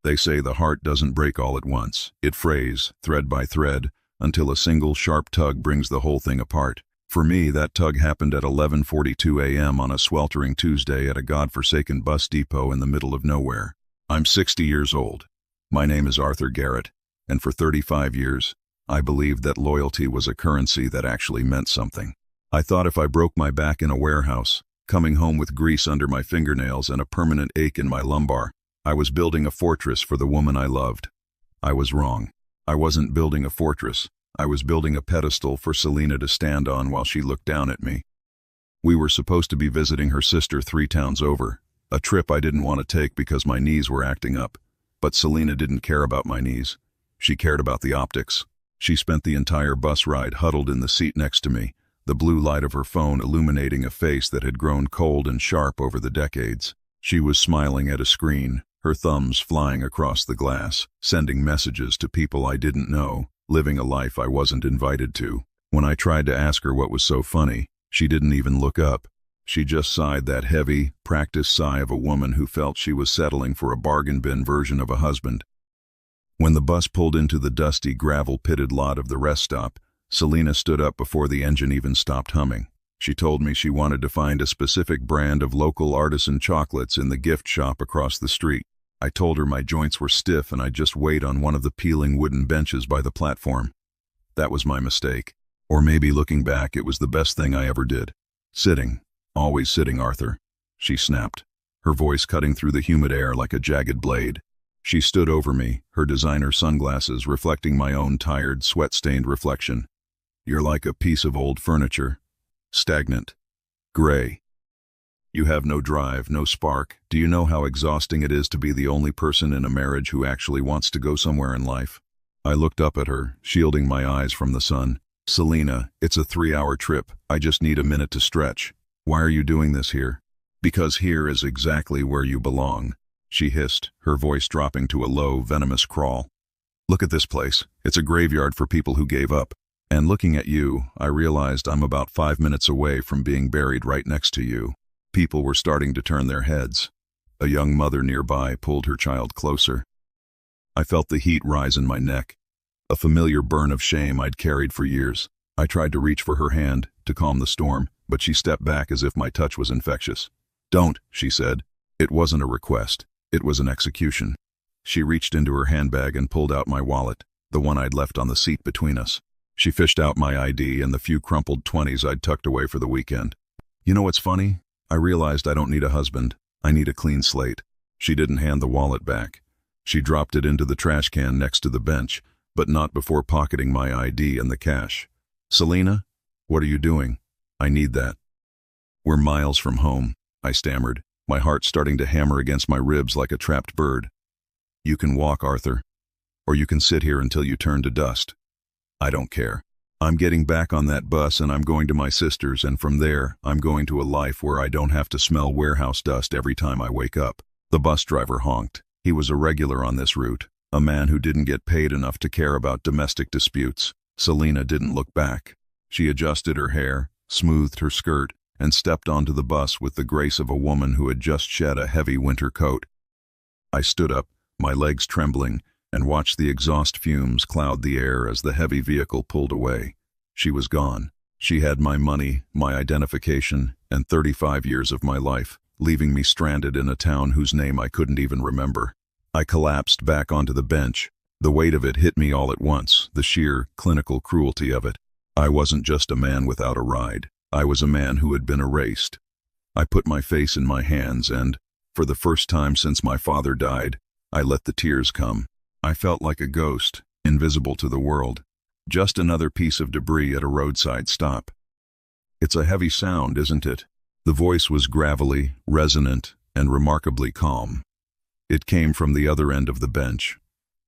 They say the heart doesn't break all at once. It frays, thread by thread, until a single sharp tug brings the whole thing apart. For me, that tug happened at 11:42 a.m. on a sweltering Tuesday at a godforsaken bus depot in the middle of nowhere. I'm 60 years old. My name is Arthur Garrett, and for 35 years, I believed that loyalty was a currency that actually meant something. I thought if I broke my back in a warehouse, coming home with grease under my fingernails and a permanent ache in my lumbar, I was building a fortress for the woman I loved. I was wrong. I wasn't building a fortress. I was building a pedestal for Selena to stand on while she looked down at me. We were supposed to be visiting her sister 3 towns over, a trip I didn't want to take because my knees were acting up. But Selena didn't care about my knees. She cared about the optics. She spent the entire bus ride huddled in the seat next to me, the blue light of her phone illuminating a face that had grown cold and sharp over the decades. She was smiling at a screen, her thumbs flying across the glass, sending messages to people I didn't know, living a life I wasn't invited to. When I tried to ask her what was so funny, she didn't even look up. She just sighed that heavy, practiced sigh of a woman who felt she was settling for a bargain bin version of a husband. When the bus pulled into the dusty, gravel-pitted lot of the rest stop, Selena stood up before the engine even stopped humming. She told me she wanted to find a specific brand of local artisan chocolates in the gift shop across the street. I told her my joints were stiff and I'd just wait on one of the peeling wooden benches by the platform. That was my mistake. Or maybe looking back, it was the best thing I ever did. Sitting. Always sitting, Arthur, she snapped, her voice cutting through the humid air like a jagged blade. She stood over me, her designer sunglasses reflecting my own tired, sweat-stained reflection. You're like a piece of old furniture. Stagnant. Gray. You have no drive, no spark. Do you know how exhausting it is to be the only person in a marriage who actually wants to go somewhere in life? I looked up at her, shielding my eyes from the sun. Selena, it's a 3-hour trip. I just need a minute to stretch. Why are you doing this here? Because here is exactly where you belong, she hissed, her voice dropping to a low, venomous crawl. Look at this place. It's a graveyard for people who gave up. And looking at you, I realized I'm about 5 minutes away from being buried right next to you. People were starting to turn their heads. A young mother nearby pulled her child closer. I felt the heat rise in my neck, a familiar burn of shame I'd carried for years. I tried to reach for her hand, to calm the storm, but she stepped back as if my touch was infectious. Don't, she said. It wasn't a request. It was an execution. She reached into her handbag and pulled out my wallet, the one I'd left on the seat between us. She fished out my ID and the few crumpled 20s I'd tucked away for the weekend. You know what's funny? I realized I don't need a husband. I need a clean slate. She didn't hand the wallet back. She dropped it into the trash can next to the bench, but not before pocketing my ID and the cash. Selena, what are you doing? I need that. We're miles from home, I stammered, my heart starting to hammer against my ribs like a trapped bird. You can walk, Arthur. Or you can sit here until you turn to dust. I don't care. I'm getting back on that bus and I'm going to my sister's, and from there, I'm going to a life where I don't have to smell warehouse dust every time I wake up. The bus driver honked. He was a regular on this route, a man who didn't get paid enough to care about domestic disputes. Selena didn't look back. She adjusted her hair, smoothed her skirt, and stepped onto the bus with the grace of a woman who had just shed a heavy winter coat. I stood up, my legs trembling, and watched the exhaust fumes cloud the air as the heavy vehicle pulled away. She was gone. She had my money, my identification, and 35 years of my life, leaving me stranded in a town whose name I couldn't even remember. I collapsed back onto the bench. The weight of it hit me all at once, the sheer, clinical cruelty of it. I wasn't just a man without a ride. I was a man who had been erased. I put my face in my hands and, for the first time since my father died, I let the tears come. I felt like a ghost, invisible to the world. Just another piece of debris at a roadside stop. It's a heavy sound, isn't it? The voice was gravelly, resonant, and remarkably calm. It came from the other end of the bench.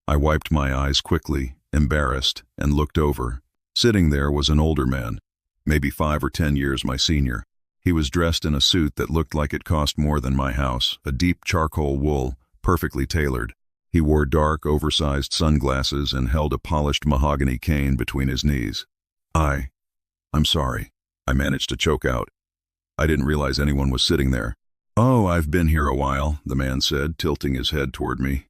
I wiped my eyes quickly, embarrassed, and looked over. Sitting there was an older man, maybe 5 or 10 years my senior. He was dressed in a suit that looked like it cost more than my house, a deep charcoal wool, perfectly tailored. He wore dark, oversized sunglasses and held a polished mahogany cane between his knees. I'm sorry, I managed to choke out. I didn't realize anyone was sitting there. Oh, I've been here a while, the man said, tilting his head toward me.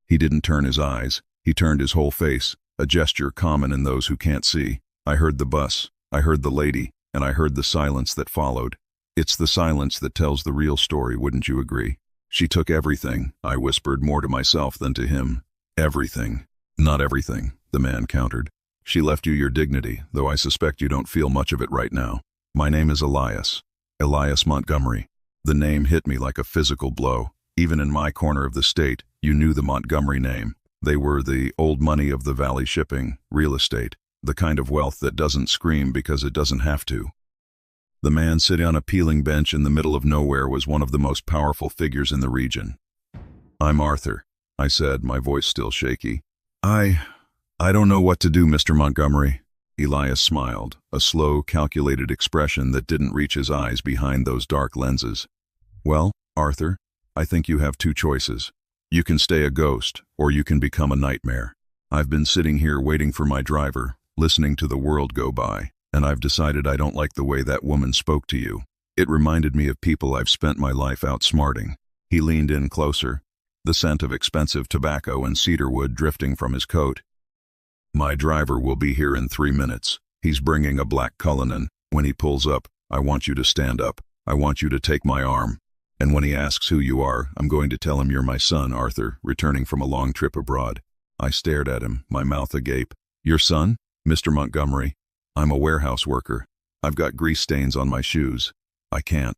He didn't turn his eyes. He turned his whole face, a gesture common in those who can't see. I heard the bus, I heard the lady, and I heard the silence that followed. It's the silence that tells the real story, wouldn't you agree? She took everything, I whispered more to myself than to him. Everything. Not everything, the man countered. She left you your dignity, though I suspect you don't feel much of it right now. My name is Elias. Elias Montgomery. The name hit me like a physical blow. Even in my corner of the state, you knew the Montgomery name. They were the old money of the valley shipping, real estate, the kind of wealth that doesn't scream because it doesn't have to. The man sitting on a peeling bench in the middle of nowhere was one of the most powerful figures in the region. I'm Arthur, I said, my voice still shaky. I don't know what to do, Mr. Montgomery. Elias smiled, a slow, calculated expression that didn't reach his eyes behind those dark lenses. Well, Arthur, I think you have two choices. You can stay a ghost, or you can become a nightmare. I've been sitting here waiting for my driver, listening to the world go by, and I've decided I don't like the way that woman spoke to you. It reminded me of people I've spent my life outsmarting. He leaned in closer, the scent of expensive tobacco and cedarwood drifting from his coat. My driver will be here in 3 minutes. He's bringing a black Cullinan. When he pulls up, I want you to stand up. I want you to take my arm. And when he asks who you are, I'm going to tell him you're my son, Arthur, returning from a long trip abroad. I stared at him, my mouth agape. Your son? Mr. Montgomery? I'm a warehouse worker. I've got grease stains on my shoes. I can't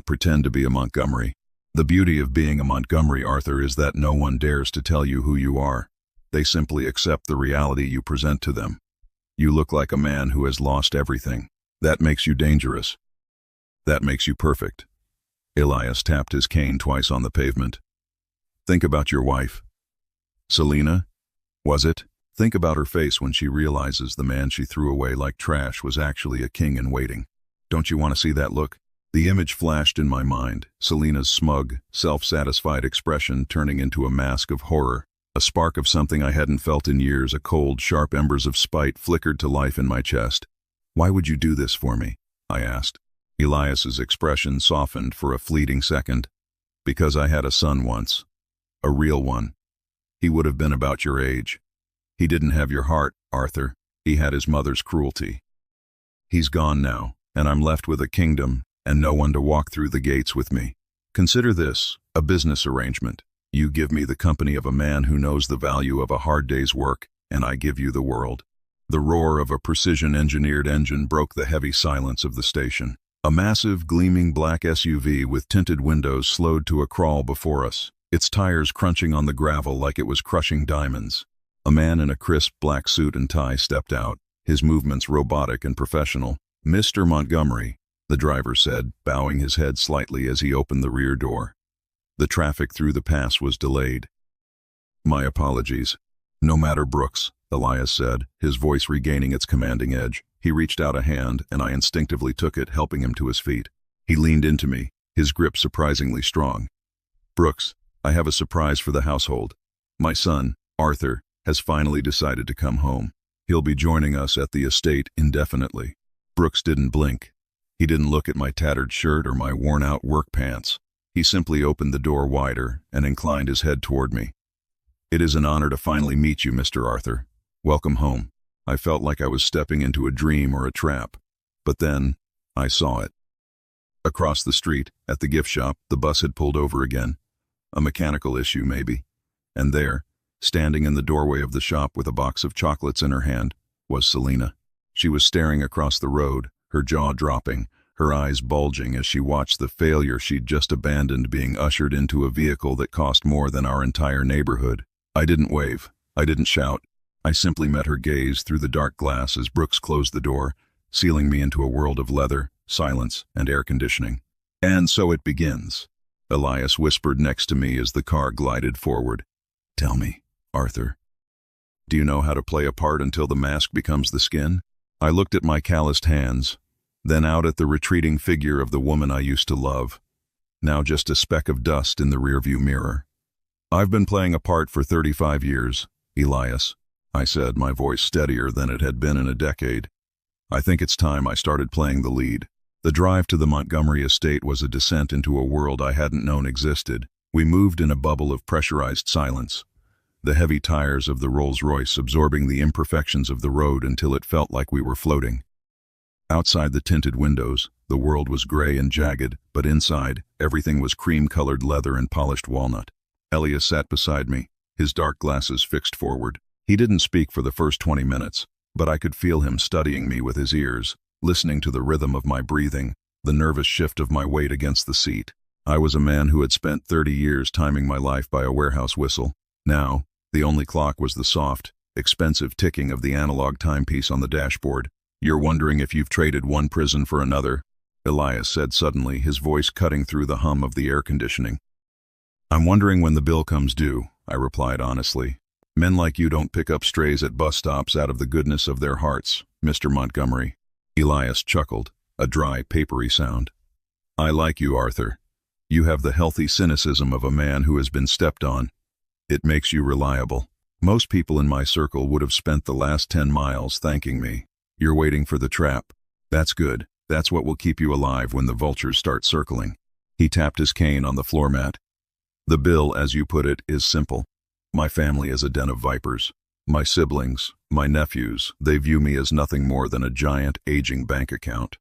pretend to be a Montgomery. The beauty of being a Montgomery, Arthur, is that no one dares to tell you who you are. They simply accept the reality you present to them. You look like a man who has lost everything. That makes you dangerous. That makes you perfect. Elias tapped his cane twice on the pavement. Think about your wife. Selena? Was it? Think about her face when she realizes the man she threw away like trash was actually a king in waiting. Don't you want to see that look? The image flashed in my mind, Selena's smug, self-satisfied expression turning into a mask of horror. A spark of something I hadn't felt in years, a cold, sharp embers of spite flickered to life in my chest. Why would you do this for me? I asked. Elias's expression softened for a fleeting second. Because I had a son once. A real one. He would have been about your age. He didn't have your heart, Arthur. He had his mother's cruelty. He's gone now, and I'm left with a kingdom and no one to walk through the gates with me. Consider this, a business arrangement. You give me the company of a man who knows the value of a hard day's work, and I give you the world. The roar of a precision-engineered engine broke the heavy silence of the station. A massive, gleaming black SUV with tinted windows slowed to a crawl before us, its tires crunching on the gravel like it was crushing diamonds. A man in a crisp black suit and tie stepped out, his movements robotic and professional. Mr. Montgomery, the driver said, bowing his head slightly as he opened the rear door. The traffic through the pass was delayed. My apologies. No matter, Brooks, Elias said, his voice regaining its commanding edge. He reached out a hand, and I instinctively took it, helping him to his feet. He leaned into me, his grip surprisingly strong. Brooks, I have a surprise for the household. My son, Arthur, has finally decided to come home. He'll be joining us at the estate indefinitely. Brooks didn't blink. He didn't look at my tattered shirt or my worn-out work pants. He simply opened the door wider and inclined his head toward me. It is an honor to finally meet you, Mr. Arthur. Welcome home. I felt like I was stepping into a dream or a trap. But then, I saw it. Across the street, at the gift shop, the bus had pulled over again. A mechanical issue, maybe. And there, standing in the doorway of the shop with a box of chocolates in her hand, was Selena. She was staring across the road, her jaw dropping, her eyes bulging as she watched the failure she'd just abandoned being ushered into a vehicle that cost more than our entire neighborhood. I didn't wave. I didn't shout. I simply met her gaze through the dark glass as Brooks closed the door, sealing me into a world of leather, silence, and air conditioning. And so it begins. Elias whispered next to me as the car glided forward. Tell me, Arthur, do you know how to play a part until the mask becomes the skin? I looked at my calloused hands, then out at the retreating figure of the woman I used to love, now just a speck of dust in the rearview mirror. I've been playing a part for 35 years, Elias, I said, my voice steadier than it had been in a decade. I think it's time I started playing the lead. The drive to the Montgomery estate was a descent into a world I hadn't known existed. We moved in a bubble of pressurized silence. the heavy tires of the Rolls-Royce absorbing the imperfections of the road until it felt like we were floating. Outside the tinted windows, the world was gray and jagged, but inside, everything was cream-colored leather and polished walnut. Elias sat beside me, his dark glasses fixed forward. He didn't speak for the first 20 minutes, but I could feel him studying me with his ears, listening to the rhythm of my breathing, the nervous shift of my weight against the seat. I was a man who had spent 30 years timing my life by a warehouse whistle. Now, the only clock was the soft, expensive ticking of the analog timepiece on the dashboard. "You're wondering if you've traded one prison for another?" Elias said suddenly, his voice cutting through the hum of the air conditioning. "I'm wondering when the bill comes due," I replied honestly. "Men like you don't pick up strays at bus stops out of the goodness of their hearts, Mr. Montgomery." Elias chuckled, a dry, papery sound. "I like you, Arthur. You have the healthy cynicism of a man who has been stepped on. It makes you reliable. Most people in my circle would have spent the last 10 miles thanking me. You're waiting for the trap. That's good. That's what will keep you alive when the vultures start circling." He tapped his cane on the floor mat. "The bill, as you put it, is simple. My family is a den of vipers. My siblings, my nephews, they view me as nothing more than a giant, aging bank account.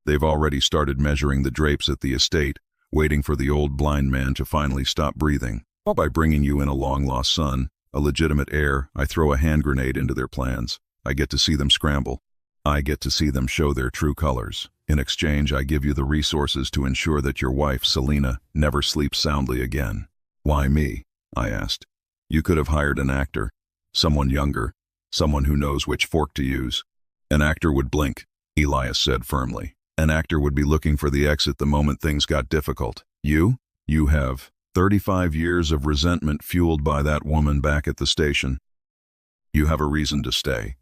They've already started measuring the drapes at the estate, waiting for the old blind man to finally stop breathing. By bringing you in a long-lost son, a legitimate heir, I throw a hand grenade into their plans. I get to see them scramble. I get to see them show their true colors. In exchange, I give you the resources to ensure that your wife, Selena, never sleeps soundly again." "Why me?" I asked. "You could have hired an actor, someone younger, someone who knows which fork to use." "An actor would blink," Elias said firmly. "An actor would be looking for the exit the moment things got difficult. You have 35 years of resentment fueled by that woman back at the station. You have a reason to stay.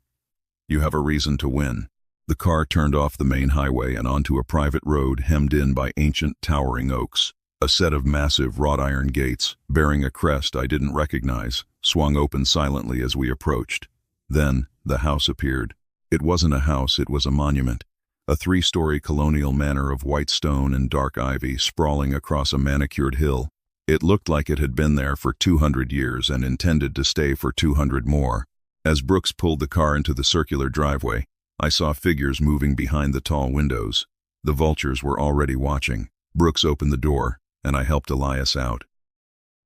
You have a reason to win." The car turned off the main highway and onto a private road hemmed in by ancient, towering oaks. A set of massive wrought iron gates, bearing a crest I didn't recognize, swung open silently as we approached. Then, the house appeared. It wasn't a house, it was a monument. A 3-story colonial manor of white stone and dark ivy sprawling across a manicured hill. It looked like it had been there for 200 years and intended to stay for 200 more. As Brooks pulled the car into the circular driveway, I saw figures moving behind the tall windows. The vultures were already watching. Brooks opened the door, and I helped Elias out.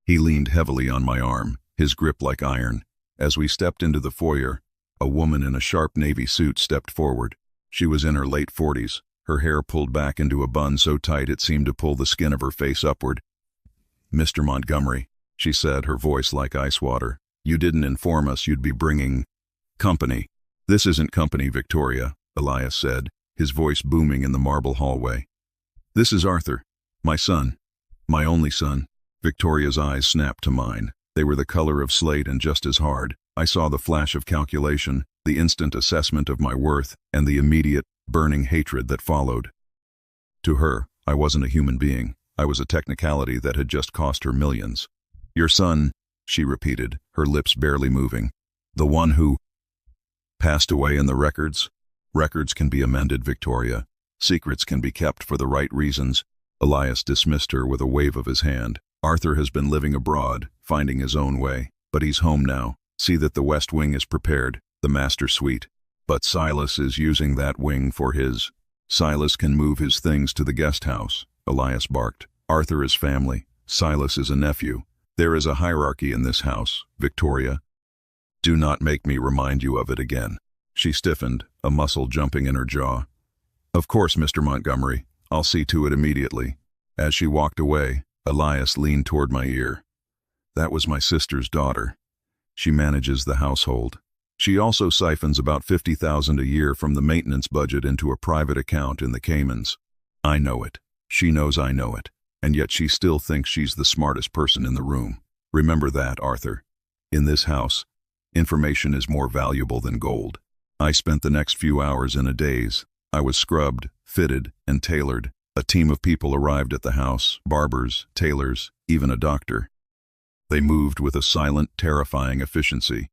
He leaned heavily on my arm, his grip like iron. As we stepped into the foyer, a woman in a sharp navy suit stepped forward. She was in her late 40s, her hair pulled back into a bun so tight it seemed to pull the skin of her face upward. "Mr. Montgomery," she said, her voice like ice water. "You didn't inform us you'd be bringing company." "This isn't company, Victoria," Elias said, his voice booming in the marble hallway. "This is Arthur, my son, my only son." Victoria's eyes snapped to mine. They were the color of slate and just as hard. I saw the flash of calculation, the instant assessment of my worth, and the immediate, burning hatred that followed. To her, I wasn't a human being. I was a technicality that had just cost her millions. "Your son," she repeated, her lips barely moving. "The one who passed away in the records?" "Records can be amended, Victoria. Secrets can be kept for the right reasons." Elias dismissed her with a wave of his hand. "Arthur has been living abroad, finding his own way. But he's home now. See that the West Wing is prepared, the master suite. But Silas is using that wing for his." "Silas can move his things to the guest house," Elias barked. "Arthur is family. Silas is a nephew. There is a hierarchy in this house, Victoria. Do not make me remind you of it again." She stiffened, a muscle jumping in her jaw. "Of course, Mr. Montgomery. I'll see to it immediately." As she walked away, Elias leaned toward my ear. "That was my sister's daughter. She manages the household. She also siphons about $50,000 a year from the maintenance budget into a private account in the Caymans. I know it. She knows I know it. And yet she still thinks she's the smartest person in the room. Remember that, Arthur. In this house, information is more valuable than gold." I spent the next few hours in a daze. I was scrubbed, fitted, and tailored. A team of people arrived at the house, barbers, tailors, even a doctor. They moved with a silent, terrifying efficiency.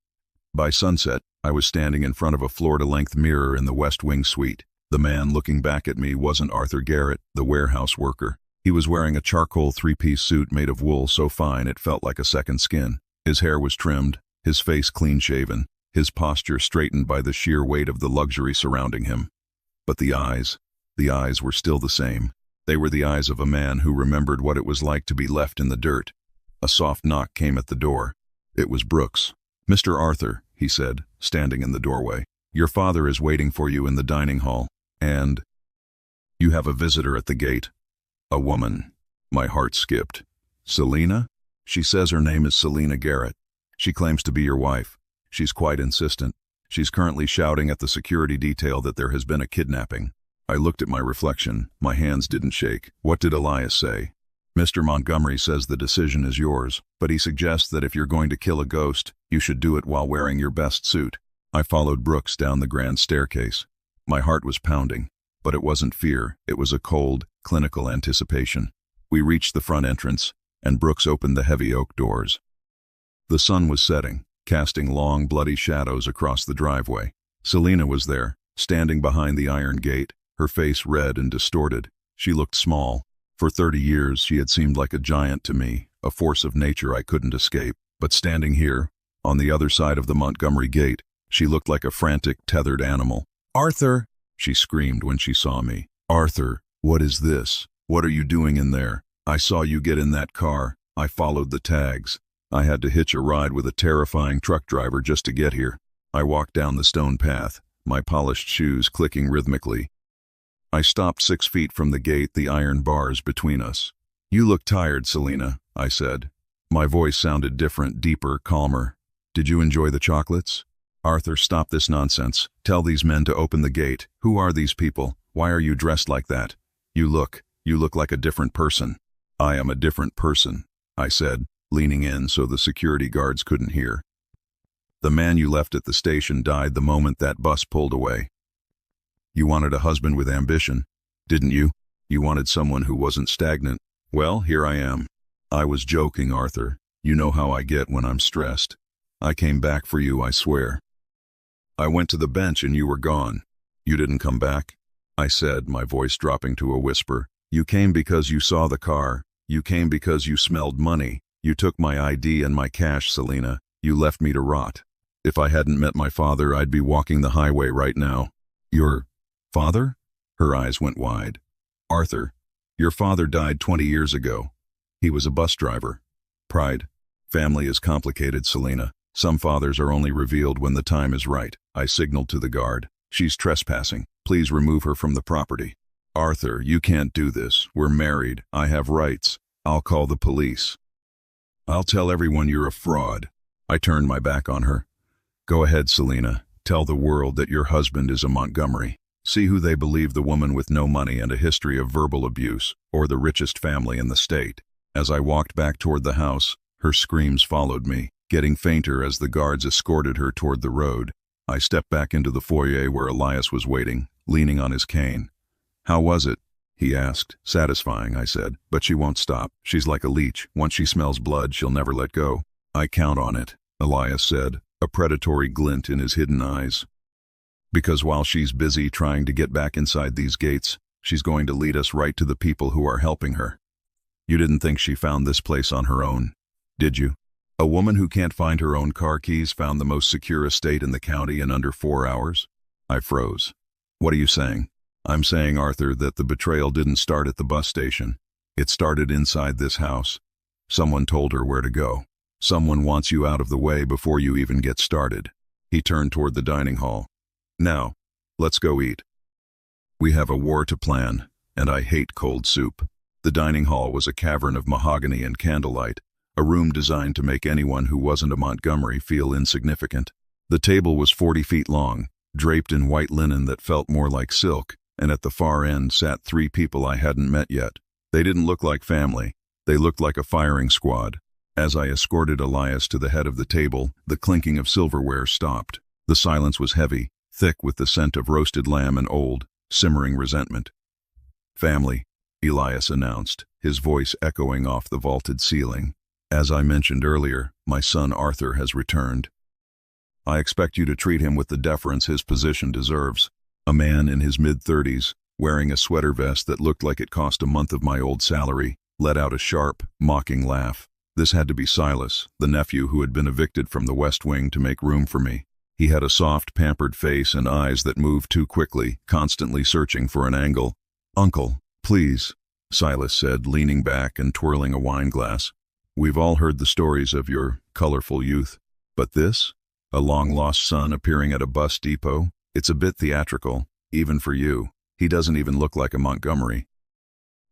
By sunset, I was standing in front of a floor-to-length mirror in the West Wing suite. The man looking back at me wasn't Arthur Garrett, the warehouse worker. He was wearing a charcoal 3-piece suit made of wool so fine it felt like a second skin. His hair was trimmed, his face clean-shaven, his posture straightened by the sheer weight of the luxury surrounding him. But the eyes were still the same. They were the eyes of a man who remembered what it was like to be left in the dirt. A soft knock came at the door. It was Brooks. "Mr. Arthur," he said, standing in the doorway. "Your father is waiting for you in the dining hall, and you have a visitor at the gate." A woman. My heart skipped. "Selina?" "She says her name is Selina Garrett. She claims to be your wife. She's quite insistent. She's currently shouting at the security detail that there has been a kidnapping." I looked at my reflection. My hands didn't shake. What did Elias say? "Mr. Montgomery says the decision is yours, but he suggests that if you're going to kill a ghost, you should do it while wearing your best suit." I followed Brooks down the grand staircase. My heart was pounding, but it wasn't fear. It was a cold, clinical anticipation. We reached the front entrance, and Brooks opened the heavy oak doors. The sun was setting, casting long, bloody shadows across the driveway. Selina was there, standing behind the iron gate, her face red and distorted. She looked small. For 30 years, she had seemed like a giant to me, a force of nature I couldn't escape. But standing here, on the other side of the Montgomery gate, she looked like a frantic, tethered animal. "Arthur!" she screamed when she saw me. "Arthur, what is this? What are you doing in there? I saw you get in that car. I followed the tags. I had to hitch a ride with a terrifying truck driver just to get here." I walked down the stone path, my polished shoes clicking rhythmically. I stopped 6 feet from the gate, the iron bars between us. "You look tired, Selina," I said. My voice sounded different, deeper, calmer. "Did you enjoy the chocolates?" "Arthur, stop this nonsense. Tell these men to open the gate. Who are these people? Why are you dressed like that? You look like a different person." "I am a different person," I said, leaning in so the security guards couldn't hear. "The man you left at the station died the moment that bus pulled away. You wanted a husband with ambition, didn't you? You wanted someone who wasn't stagnant. Well, here I am." "I was joking, Arthur. You know how I get when I'm stressed. I came back for you, I swear." "I went to the bench and you were gone. You didn't come back?" I said, my voice dropping to a whisper. "You came because you saw the car. You came because you smelled money. You took my ID and my cash, Selina. You left me to rot. If I hadn't met my father, I'd be walking the highway right now." "Your father?" Her eyes went wide. "Arthur, your father died 20 years ago. He was a bus driver." "Pride. Family is complicated, Selina. Some fathers are only revealed when the time is right." I signaled to the guard. "She's trespassing. Please remove her from the property." "Arthur, you can't do this. We're married. I have rights. I'll call the police. I'll tell everyone you're a fraud." I turned my back on her. "Go ahead, Selina. Tell the world that your husband is a Montgomery. See who they believe, the woman with no money and a history of verbal abuse, or the richest family in the state." As I walked back toward the house, her screams followed me, getting fainter as the guards escorted her toward the road. I stepped back into the foyer where Elias was waiting, leaning on his cane. "How was it?" he asked. "Satisfying," I said, "but she won't stop. She's like a leech. Once she smells blood, she'll never let go." "I count on it," Elias said, a predatory glint in his hidden eyes. "Because while she's busy trying to get back inside these gates, she's going to lead us right to the people who are helping her. You didn't think she found this place on her own, did you? A woman who can't find her own car keys found the most secure estate in the county in under 4 hours?" I froze. "What are you saying?" "I'm saying, Arthur, that the betrayal didn't start at the bus station. It started inside this house. Someone told her where to go. Someone wants you out of the way before you even get started." He turned toward the dining hall. "Now, let's go eat. We have a war to plan, and I hate cold soup." The dining hall was a cavern of mahogany and candlelight, a room designed to make anyone who wasn't a Montgomery feel insignificant. The table was 40 feet long, draped in white linen that felt more like silk, and at the far end sat 3 people I hadn't met yet. They didn't look like family. They looked like a firing squad. As I escorted Elias to the head of the table, the clinking of silverware stopped. The silence was heavy, thick with the scent of roasted lamb and old, simmering resentment. "Family," Elias announced, his voice echoing off the vaulted ceiling. "As I mentioned earlier, my son Arthur has returned. I expect you to treat him with the deference his position deserves." A man in his mid-30s, wearing a sweater vest that looked like it cost a month of my old salary, let out a sharp, mocking laugh. This had to be Silas, the nephew who had been evicted from the West Wing to make room for me. He had a soft, pampered face and eyes that moved too quickly, constantly searching for an angle. "Uncle, please," Silas said, leaning back and twirling a wine glass. "We've all heard the stories of your colorful youth. But this? A long-lost son appearing at a bus depot? It's a bit theatrical, even for you. He doesn't even look like a Montgomery.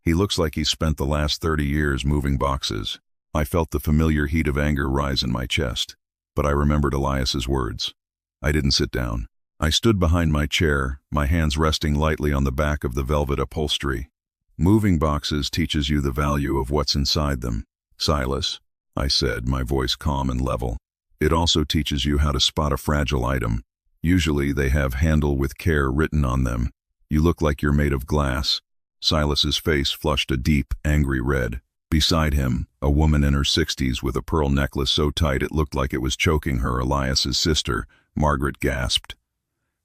He looks like he's spent the last 30 years moving boxes." I felt the familiar heat of anger rise in my chest, but I remembered Elias's words. I didn't sit down. I stood behind my chair, my hands resting lightly on the back of the velvet upholstery. "Moving boxes teaches you the value of what's inside them, Silas," I said, my voice calm and level. "It also teaches you how to spot a fragile item. Usually they have 'handle with care' written on them. You look like you're made of glass." Silas's face flushed a deep, angry red. Beside him, a woman in her 60s with a pearl necklace so tight it looked like it was choking her, Elias's sister, Margaret, gasped.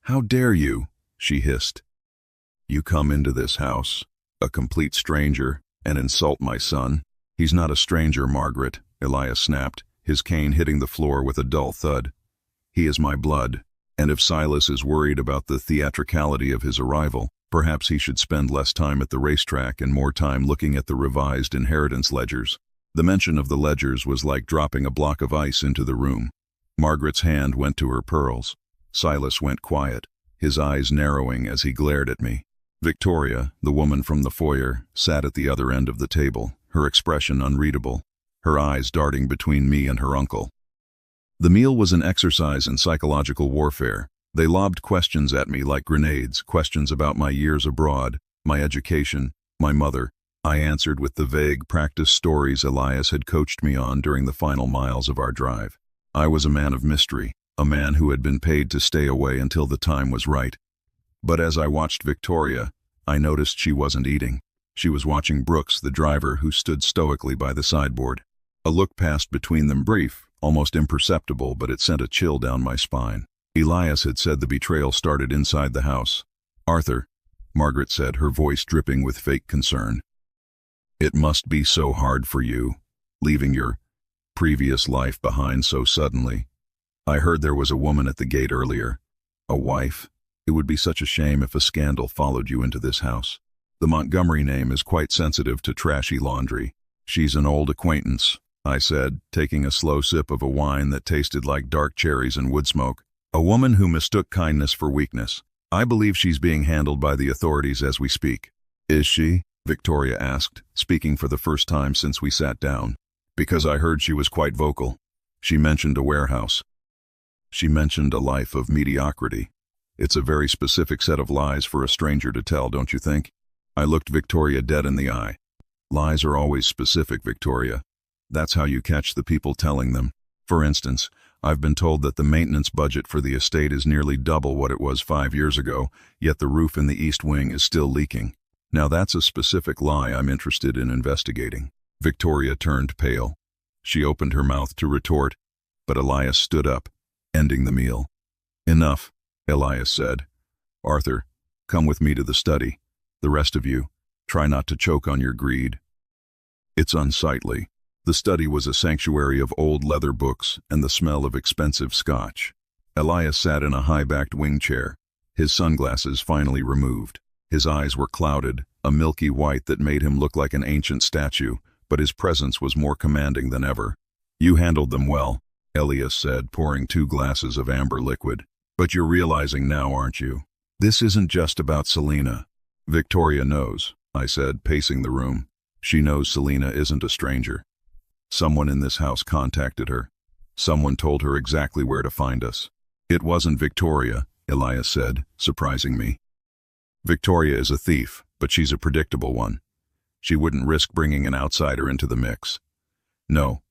"How dare you?" she hissed. "You come into this house, a complete stranger, and insult my son?" "He's not a stranger, Margaret," Elias snapped, his cane hitting the floor with a dull thud. "He is my blood, and if Silas is worried about the theatricality of his arrival, perhaps he should spend less time at the racetrack and more time looking at the revised inheritance ledgers." The mention of the ledgers was like dropping a block of ice into the room. Margaret's hand went to her pearls. Silas went quiet, his eyes narrowing as he glared at me. Victoria, the woman from the foyer, sat at the other end of the table, her expression unreadable, her eyes darting between me and her uncle. The meal was an exercise in psychological warfare. They lobbed questions at me like grenades, questions about my years abroad, my education, my mother. I answered with the vague practice stories Elias had coached me on during the final miles of our drive. I was a man of mystery, a man who had been paid to stay away until the time was right. But as I watched Victoria, I noticed she wasn't eating. She was watching Brooks, the driver, who stood stoically by the sideboard. A look passed between them, brief, almost imperceptible, but it sent a chill down my spine. Elias had said the betrayal started inside the house. "Arthur," Margaret said, her voice dripping with fake concern. "It must be so hard for you, leaving your previous life behind so suddenly. I heard there was a woman at the gate earlier. A wife? It would be such a shame if a scandal followed you into this house. The Montgomery name is quite sensitive to trashy laundry." "She's an old acquaintance," I said, taking a slow sip of a wine that tasted like dark cherries and wood smoke. "A woman who mistook kindness for weakness. I believe she's being handled by the authorities as we speak." "Is she?" Victoria asked, speaking for the first time since we sat down. "Because I heard she was quite vocal. She mentioned a warehouse. She mentioned a life of mediocrity. It's a very specific set of lies for a stranger to tell, don't you think?" I looked Victoria dead in the eye. "Lies are always specific, Victoria. That's how you catch the people telling them. For instance, I've been told that the maintenance budget for the estate is nearly double what it was 5 years ago, yet the roof in the East Wing is still leaking. Now that's a specific lie I'm interested in investigating." Victoria turned pale. She opened her mouth to retort, but Elias stood up, ending the meal. "Enough," Elias said. "Arthur, come with me to the study. The rest of you, try not to choke on your greed. It's unsightly." The study was a sanctuary of old leather books and the smell of expensive scotch. Elias sat in a high-backed wing chair, his sunglasses finally removed. His eyes were clouded, a milky white that made him look like an ancient statue, but his presence was more commanding than ever. "You handled them well," Elias said, pouring 2 glasses of amber liquid. "But you're realizing now, aren't you? This isn't just about Selena." "Victoria knows," I said, pacing the room. "She knows Selena isn't a stranger. Someone in this house contacted her. Someone told her exactly where to find us." "It wasn't Victoria," Elias said, surprising me. "Victoria is a thief, but she's a predictable one. She wouldn't risk bringing an outsider into the mix. No,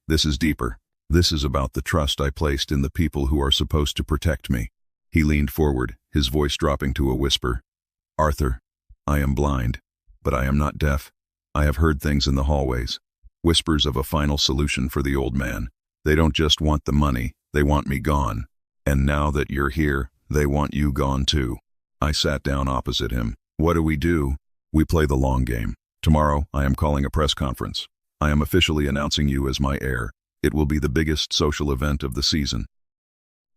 this is deeper. This is about the trust I placed in the people who are supposed to protect me." He leaned forward, his voice dropping to a whisper. "Arthur, I am blind, but I am not deaf. I have heard things in the hallways. Whispers of a final solution for the old man. They don't just want the money, they want me gone. And now that you're here, they want you gone too." I sat down opposite him. "What do? We play the long game. Tomorrow, I am calling a press conference. I am officially announcing you as my heir. It will be the biggest social event of the season.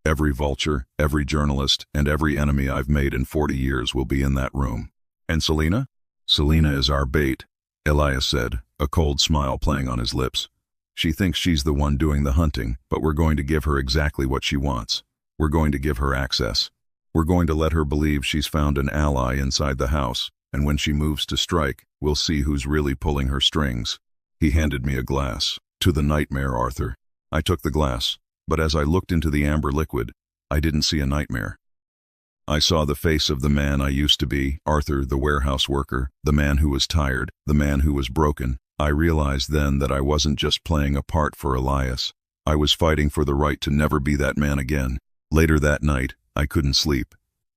Every vulture, every journalist, and every enemy I've made in 40 years will be in that room. And Selena? Selena is our bait, Elias said, a cold smile playing on his lips. She thinks she's the one doing the hunting, but we're going to give her exactly what she wants. We're going to give her access. We're going to let her believe she's found an ally inside the house, and when she moves to strike, we'll see who's really pulling her strings. He handed me a glass. To the nightmare, Arthur. I took the glass, but as I looked into the amber liquid, I didn't see a nightmare. I saw the face of the man I used to be, Arthur, the warehouse worker, the man who was tired, the man who was broken. I realized then that I wasn't just playing a part for Elias. I was fighting for the right to never be that man again. Later that night, I couldn't sleep.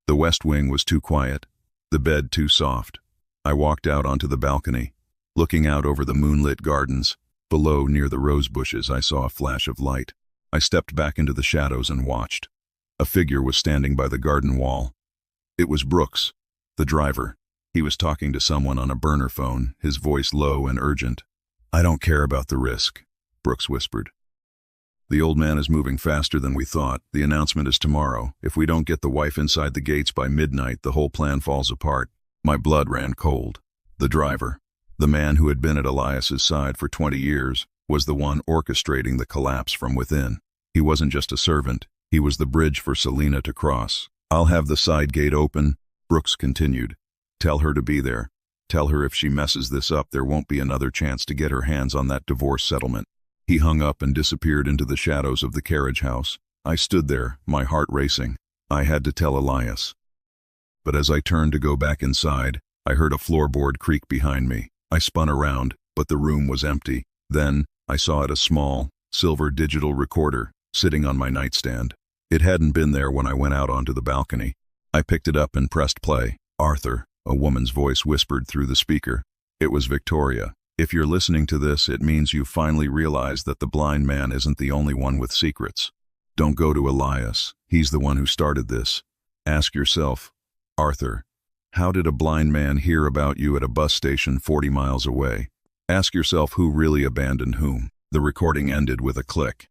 The West Wing was too quiet, the bed too soft. I walked out onto the balcony, looking out over the moonlit gardens. Below, near the rose bushes, I saw a flash of light. I stepped back into the shadows and watched. A figure was standing by the garden wall. It was Brooks, the driver. He was talking to someone on a burner phone, his voice low and urgent. "I don't care about the risk," Brooks whispered. "The old man is moving faster than we thought. The announcement is tomorrow. If we don't get the wife inside the gates by midnight, the whole plan falls apart." My blood ran cold. The driver, the man who had been at Elias's side for 20 years, was the one orchestrating the collapse from within. He wasn't just a servant, he was the bridge for Selena to cross. "I'll have the side gate open," Brooks continued. "Tell her to be there. Tell her if she messes this up, there won't be another chance to get her hands on that divorce settlement." He hung up and disappeared into the shadows of the carriage house. I stood there, my heart racing. I had to tell Elias. But as I turned to go back inside, I heard a floorboard creak behind me. I spun around, but the room was empty. Then, I saw a small, silver digital recorder sitting on my nightstand. It hadn't been there when I went out onto the balcony. I picked it up and pressed play. "Arthur," a woman's voice whispered through the speaker. It was Victoria. "If you're listening to this, it means you finally realized that the blind man isn't the only one with secrets. Don't go to Elias. He's the one who started this. Ask yourself, Arthur, how did a blind man hear about you at a bus station 40 miles away? Ask yourself who really abandoned whom." The recording ended with a click.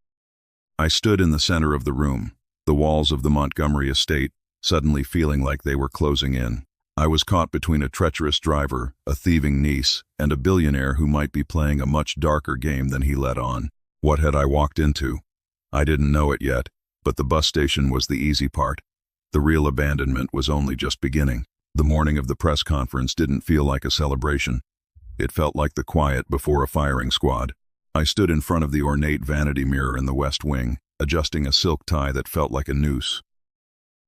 I stood in the center of the room, the walls of the Montgomery estate, suddenly feeling like they were closing in. I was caught between a treacherous driver, a thieving niece, and a billionaire who might be playing a much darker game than he let on. What had I walked into? I didn't know it yet, but the bus station was the easy part. The real abandonment was only just beginning. The morning of the press conference didn't feel like a celebration. It felt like the quiet before a firing squad. I stood in front of the ornate vanity mirror in the West Wing, adjusting a silk tie that felt like a noose.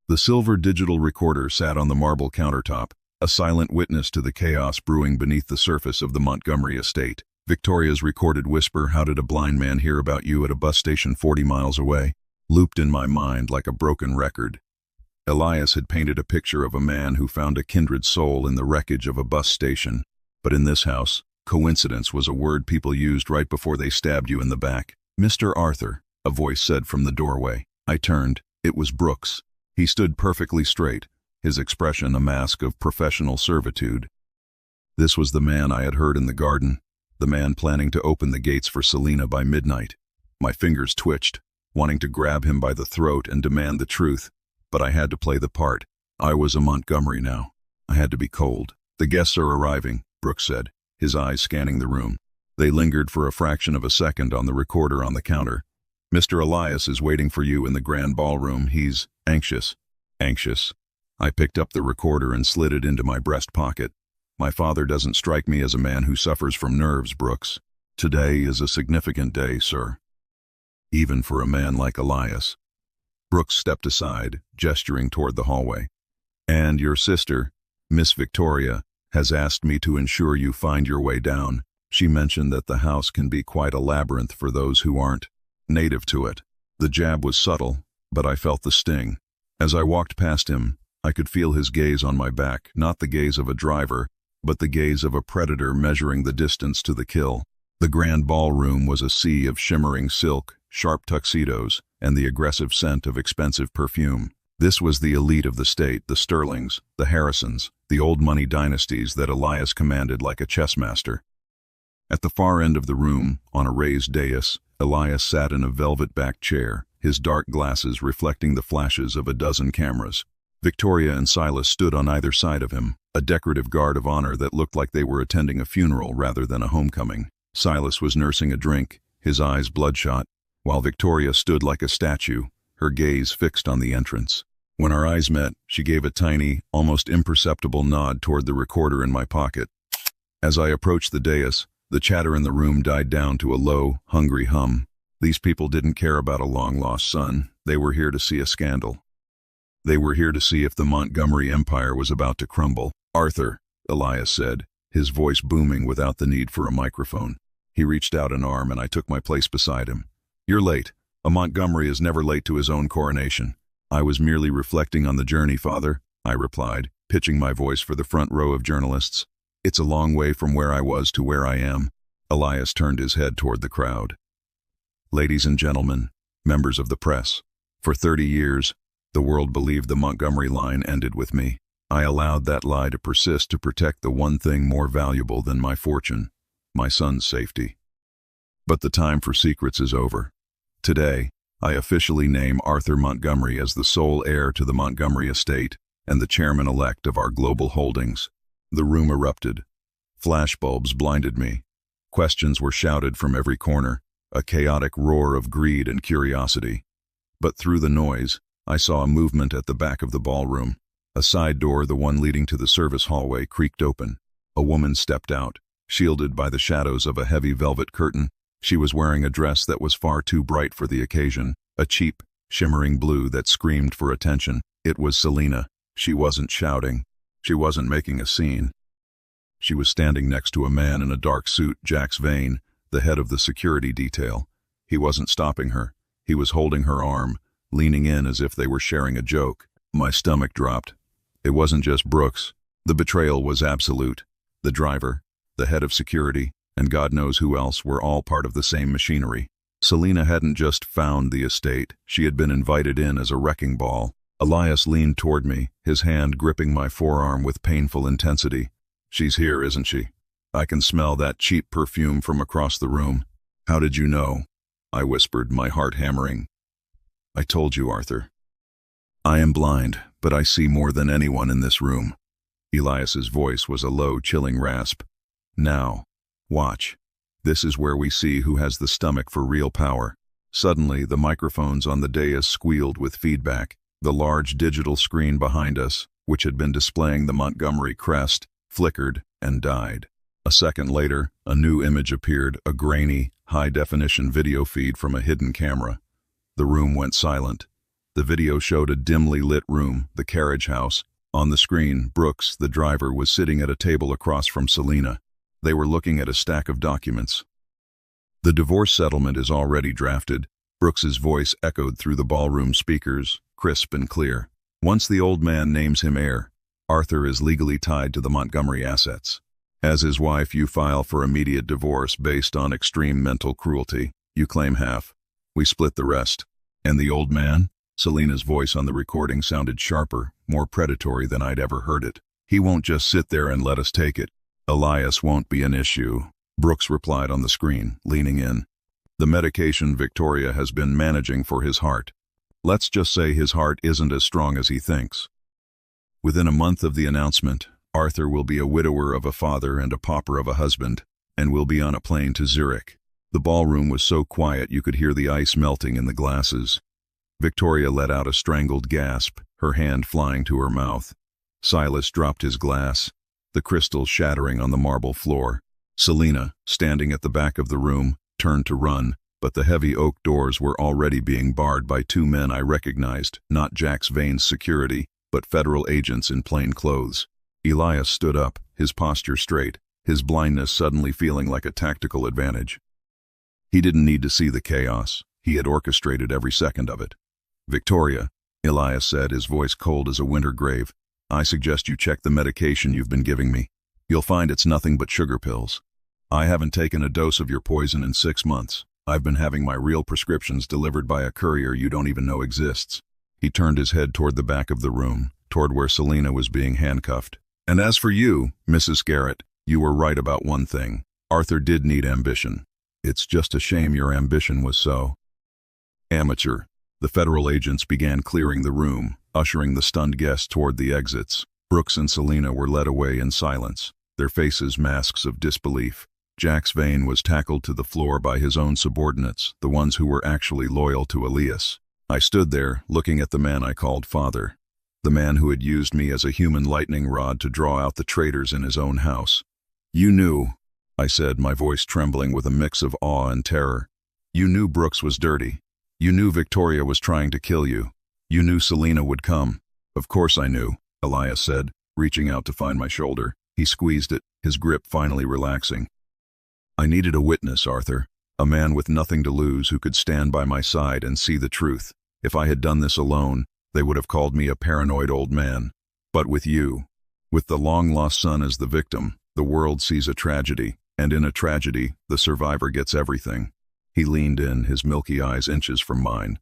The silver digital recorder sat on the marble countertop, a silent witness to the chaos brewing beneath the surface of the Montgomery estate. Victoria's recorded whisper, "How did a blind man hear about you at a bus station 40 miles away?" looped in my mind like a broken record. Elias had painted a picture of a man who found a kindred soul in the wreckage of a bus station. But in this house, coincidence was a word people used right before they stabbed you in the back. "Mr. Arthur," a voice said from the doorway. I turned. It was Brooks. He stood perfectly straight, his expression a mask of professional servitude. This was the man I had heard in the garden, the man planning to open the gates for Selena by midnight. My fingers twitched, wanting to grab him by the throat and demand the truth, but I had to play the part. I was a Montgomery now. I had to be cold. "The guests are arriving," Brooks said, his eyes scanning the room. They lingered for a fraction of a second on the recorder on the counter. "Mr. Elias is waiting for you in the grand ballroom. He's anxious." Anxious. I picked up the recorder and slid it into my breast pocket. "My father doesn't strike me as a man who suffers from nerves, Brooks. Today is a significant day, sir. Even for a man like Elias." Brooks stepped aside, gesturing toward the hallway. "And your sister, Miss Victoria, has asked me to ensure you find your way down. She mentioned that the house can be quite a labyrinth for those who aren't native to it." The jab was subtle, but I felt the sting. As I walked past him, I could feel his gaze on my back, not the gaze of a driver, but the gaze of a predator measuring the distance to the kill. The grand ballroom was a sea of shimmering silk, sharp tuxedos, and the aggressive scent of expensive perfume. This was the elite of the state, the Sterlings, the Harrisons, the old money dynasties that Elias commanded like a chess master. At the far end of the room, on a raised dais, Elias sat in a velvet-backed chair, his dark glasses reflecting the flashes of a dozen cameras. Victoria and Silas stood on either side of him, a decorative guard of honor that looked like they were attending a funeral rather than a homecoming. Silas was nursing a drink, his eyes bloodshot, while Victoria stood like a statue, her gaze fixed on the entrance. When our eyes met, she gave a tiny, almost imperceptible nod toward the recorder in my pocket. As I approached the dais, the chatter in the room died down to a low, hungry hum. These people didn't care about a long-lost son. They were here to see a scandal. They were here to see if the Montgomery empire was about to crumble. "Arthur," Elias said, his voice booming without the need for a microphone. He reached out an arm and I took my place beside him. "You're late. A Montgomery is never late to his own coronation." "I was merely reflecting on the journey, Father," I replied, pitching my voice for the front row of journalists. "It's a long way from where I was to where I am." Elias turned his head toward the crowd. "Ladies and gentlemen, members of the press, for 30 years, the world believed the Montgomery line ended with me. I allowed that lie to persist to protect the one thing more valuable than my fortune, my son's safety. But the time for secrets is over. Today, I officially name Arthur Montgomery as the sole heir to the Montgomery estate and the chairman-elect of our global holdings." The room erupted. Flashbulbs blinded me. Questions were shouted from every corner, a chaotic roar of greed and curiosity. But through the noise, I saw a movement at the back of the ballroom. A side door, the one leading to the service hallway, creaked open. A woman stepped out, shielded by the shadows of a heavy velvet curtain. She was wearing a dress that was far too bright for the occasion, a cheap, shimmering blue that screamed for attention. It was Selina. She wasn't shouting. She wasn't making a scene. She was standing next to a man in a dark suit, Jax Vane, the head of the security detail. He wasn't stopping her. He was holding her arm, leaning in as if they were sharing a joke. My stomach dropped. It wasn't just Brooks. The betrayal was absolute. The driver, the head of security, and God knows who else were all part of the same machinery. Selina hadn't just found the estate. She had been invited in as a wrecking ball. Elias leaned toward me, his hand gripping my forearm with painful intensity. "She's here, isn't she? I can smell that cheap perfume from across the room." "How did you know?" I whispered, my heart hammering. "I told you, Arthur. I am blind, but I see more than anyone in this room." Elias's voice was a low, chilling rasp. "Now, watch. This is where we see who has the stomach for real power." Suddenly, the microphones on the dais squealed with feedback. The large digital screen behind us, which had been displaying the Montgomery crest, flickered and died. A second later, a new image appeared, a grainy, high-definition video feed from a hidden camera. The room went silent. The video showed a dimly lit room, the carriage house. On the screen, Brooks, the driver, was sitting at a table across from Selina. They were looking at a stack of documents. "The divorce settlement is already drafted." Brooks's voice echoed through the ballroom speakers, crisp and clear. "Once the old man names him heir, Arthur is legally tied to the Montgomery assets. As his wife, you file for immediate divorce based on extreme mental cruelty. You claim half. We split the rest." "And the old man?" Selina's voice on the recording sounded sharper, more predatory than I'd ever heard it. "He won't just sit there and let us take it." "Elias won't be an issue," Brooks replied on the screen, leaning in. "The medication Victoria has been managing for his heart. Let's just say his heart isn't as strong as he thinks. Within a month of the announcement, Arthur will be a widower of a father and a pauper of a husband, and will be on a plane to Zurich." The ballroom was so quiet you could hear the ice melting in the glasses. Victoria let out a strangled gasp, her hand flying to her mouth. Silas dropped his glass, the crystal shattering on the marble floor. Selina, standing at the back of the room, turned to run, but the heavy oak doors were already being barred by two men I recognized, not Jax Vane's security, but federal agents in plain clothes. Elias stood up, his posture straight, his blindness suddenly feeling like a tactical advantage. He didn't need to see the chaos. He had orchestrated every second of it. "Victoria," Elias said, his voice cold as a winter grave, "I suggest you check the medication you've been giving me. You'll find it's nothing but sugar pills. I haven't taken a dose of your poison in 6 months. I've been having my real prescriptions delivered by a courier you don't even know exists." He turned his head toward the back of the room, toward where Selina was being handcuffed. "And as for you, Mrs. Garrett, you were right about one thing. Arthur did need ambition. It's just a shame your ambition was so amateur. The federal agents began clearing the room, ushering the stunned guests toward the exits. Brooks and Selena were led away in silence, their faces masks of disbelief. Jack's Vane was tackled to the floor by his own subordinates, the ones who were actually loyal to Elias. I stood there, looking at the man I called father, the man who had used me as a human lightning rod to draw out the traitors in his own house. "You knew," I said, my voice trembling with a mix of awe and terror. "You knew Brooks was dirty. You knew Victoria was trying to kill you. You knew Selena would come." "Of course I knew," Elias said, reaching out to find my shoulder. He squeezed it, his grip finally relaxing. "I needed a witness, Arthur. A man with nothing to lose who could stand by my side and see the truth. If I had done this alone, they would have called me a paranoid old man. But with you, with the long-lost son as the victim, the world sees a tragedy, and in a tragedy, the survivor gets everything." He leaned in, his milky eyes inches from mine.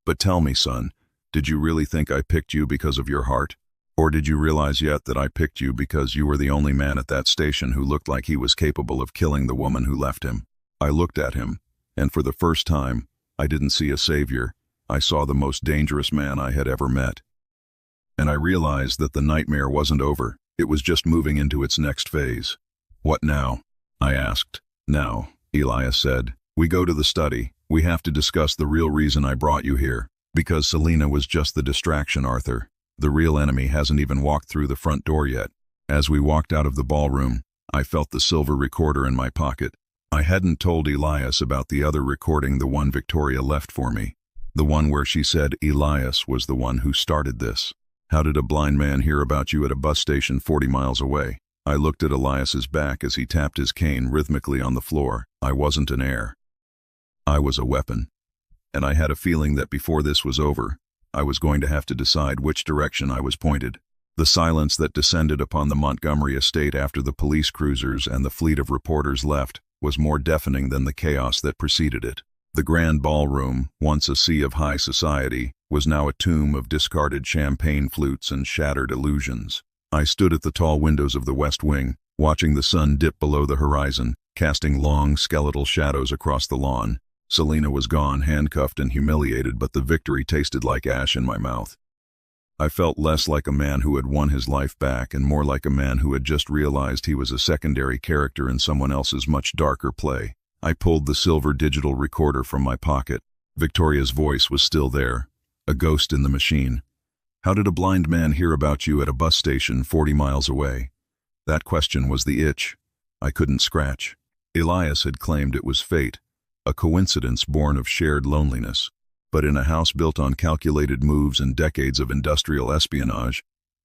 "But tell me, son, did you really think I picked you because of your heart? Or did you realize yet that I picked you because you were the only man at that station who looked like he was capable of killing the woman who left him?" I looked at him, and for the first time, I didn't see a savior. I saw the most dangerous man I had ever met. And I realized that the nightmare wasn't over. It was just moving into its next phase. "What now?" I asked. "Now," Elias said, "we go to the study. We have to discuss the real reason I brought you here. Because Selena was just the distraction, Arthur. The real enemy hasn't even walked through the front door yet." As we walked out of the ballroom, I felt the silver recorder in my pocket. I hadn't told Elias about the other recording, the one Victoria left for me. The one where she said Elias was the one who started this. "How did a blind man hear about you at a bus station 40 miles away?" I looked at Elias's back as he tapped his cane rhythmically on the floor. I wasn't an heir. I was a weapon. And I had a feeling that before this was over, I was going to have to decide which direction I was pointed. The silence that descended upon the Montgomery estate after the police cruisers and the fleet of reporters left was more deafening than the chaos that preceded it. The grand ballroom, once a sea of high society, was now a tomb of discarded champagne flutes and shattered illusions. I stood at the tall windows of the West Wing, watching the sun dip below the horizon, casting long, skeletal shadows across the lawn. Selena was gone, handcuffed and humiliated, but the victory tasted like ash in my mouth. I felt less like a man who had won his life back and more like a man who had just realized he was a secondary character in someone else's much darker play. I pulled the silver digital recorder from my pocket. Victoria's voice was still there, a ghost in the machine. "How did a blind man hear about you at a bus station 40 miles away?" That question was the itch I couldn't scratch. Elias had claimed it was fate, a coincidence born of shared loneliness. But in a house built on calculated moves and decades of industrial espionage,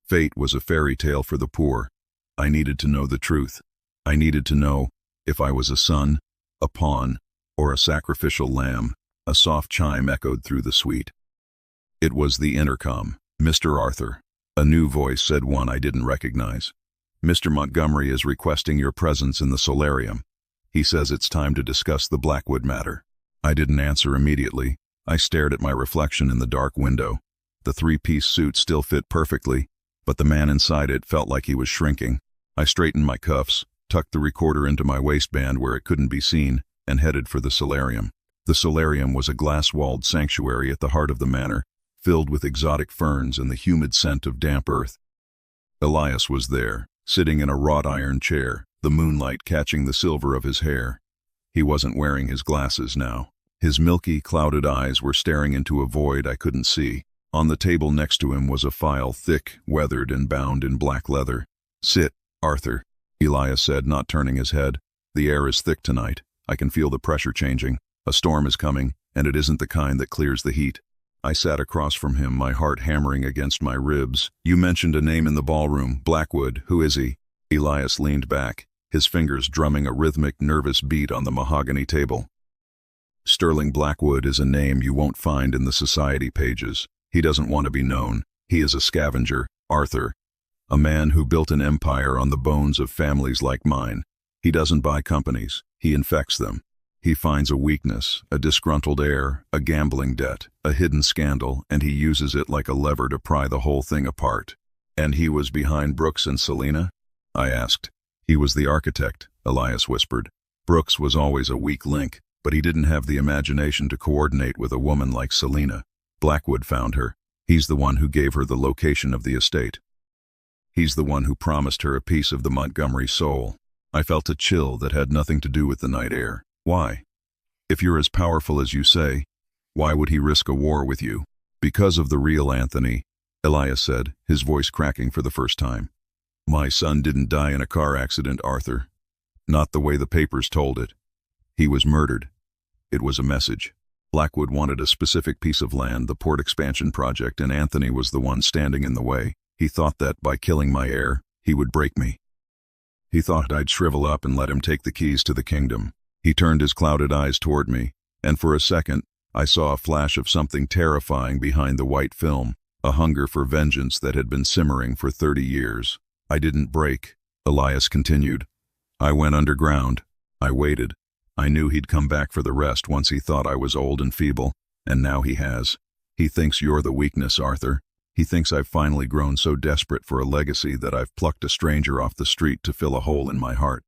fate was a fairy tale for the poor. I needed to know the truth. I needed to know if I was a son, a pawn, or a sacrificial lamb. A soft chime echoed through the suite. It was the intercom. "Mr. Arthur," a new voice said, one I didn't recognize. "Mr. Montgomery is requesting your presence in the solarium. He says it's time to discuss the Blackwood matter." I didn't answer immediately. I stared at my reflection in the dark window. The three-piece suit still fit perfectly, but the man inside it felt like he was shrinking. I straightened my cuffs, tucked the recorder into my waistband where it couldn't be seen, and headed for the solarium. The solarium was a glass-walled sanctuary at the heart of the manor, filled with exotic ferns and the humid scent of damp earth. Elias was there, sitting in a wrought-iron chair, the moonlight catching the silver of his hair. He wasn't wearing his glasses now. His milky, clouded eyes were staring into a void I couldn't see. On the table next to him was a file, thick, weathered, and bound in black leather. "Sit, Arthur," Elias said, not turning his head. "The air is thick tonight. I can feel the pressure changing. A storm is coming, and it isn't the kind that clears the heat." I sat across from him, my heart hammering against my ribs. "You mentioned a name in the ballroom, Blackwood. Who is he?" Elias leaned back, his fingers drumming a rhythmic, nervous beat on the mahogany table. "Sterling Blackwood is a name you won't find in the society pages. He doesn't want to be known. He is a scavenger, Arthur. A man who built an empire on the bones of families like mine. He doesn't buy companies. He infects them. He finds a weakness, a disgruntled heir, a gambling debt, a hidden scandal, and he uses it like a lever to pry the whole thing apart." "And he was behind Brooks and Selena?" I asked. "He was the architect," Elias whispered. Brooks was always a weak link, but he didn't have the imagination to coordinate with a woman like Selena. Blackwood found her. He's the one who gave her the location of the estate. He's the one who promised her a piece of the Montgomery soul. I felt a chill that had nothing to do with the night air. Why? If you're as powerful as you say, why would he risk a war with you? Because of the real Anthony, Elias said, his voice cracking for the first time. My son didn't die in a car accident, Arthur. Not the way the papers told it. He was murdered. It was a message. Blackwood wanted a specific piece of land, the port expansion project, and Anthony was the one standing in the way. He thought that by killing my heir, he would break me. He thought I'd shrivel up and let him take the keys to the kingdom. He turned his clouded eyes toward me, and for a second, I saw a flash of something terrifying behind the white film, a hunger for vengeance that had been simmering for 30 years. I didn't break, Elias continued. I went underground. I waited. I knew he'd come back for the rest once he thought I was old and feeble, and now he has. He thinks you're the weakness, Arthur. He thinks I've finally grown so desperate for a legacy that I've plucked a stranger off the street to fill a hole in my heart.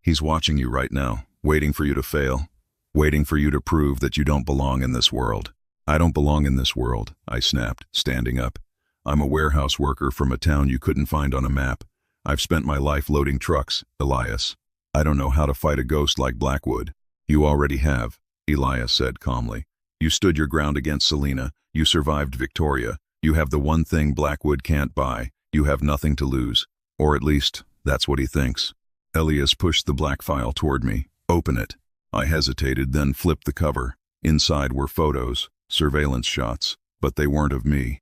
He's watching you right now, waiting for you to fail, waiting for you to prove that you don't belong in this world. I don't belong in this world, I snapped, standing up. I'm a warehouse worker from a town you couldn't find on a map. I've spent my life loading trucks, Elias. I don't know how to fight a ghost like Blackwood. You already have, Elias said calmly. You stood your ground against Selena. You survived Victoria. You have the one thing Blackwood can't buy. You have nothing to lose. Or at least, that's what he thinks. Elias pushed the black file toward me. Open it. I hesitated, then flipped the cover. Inside were photos, surveillance shots, but they weren't of me.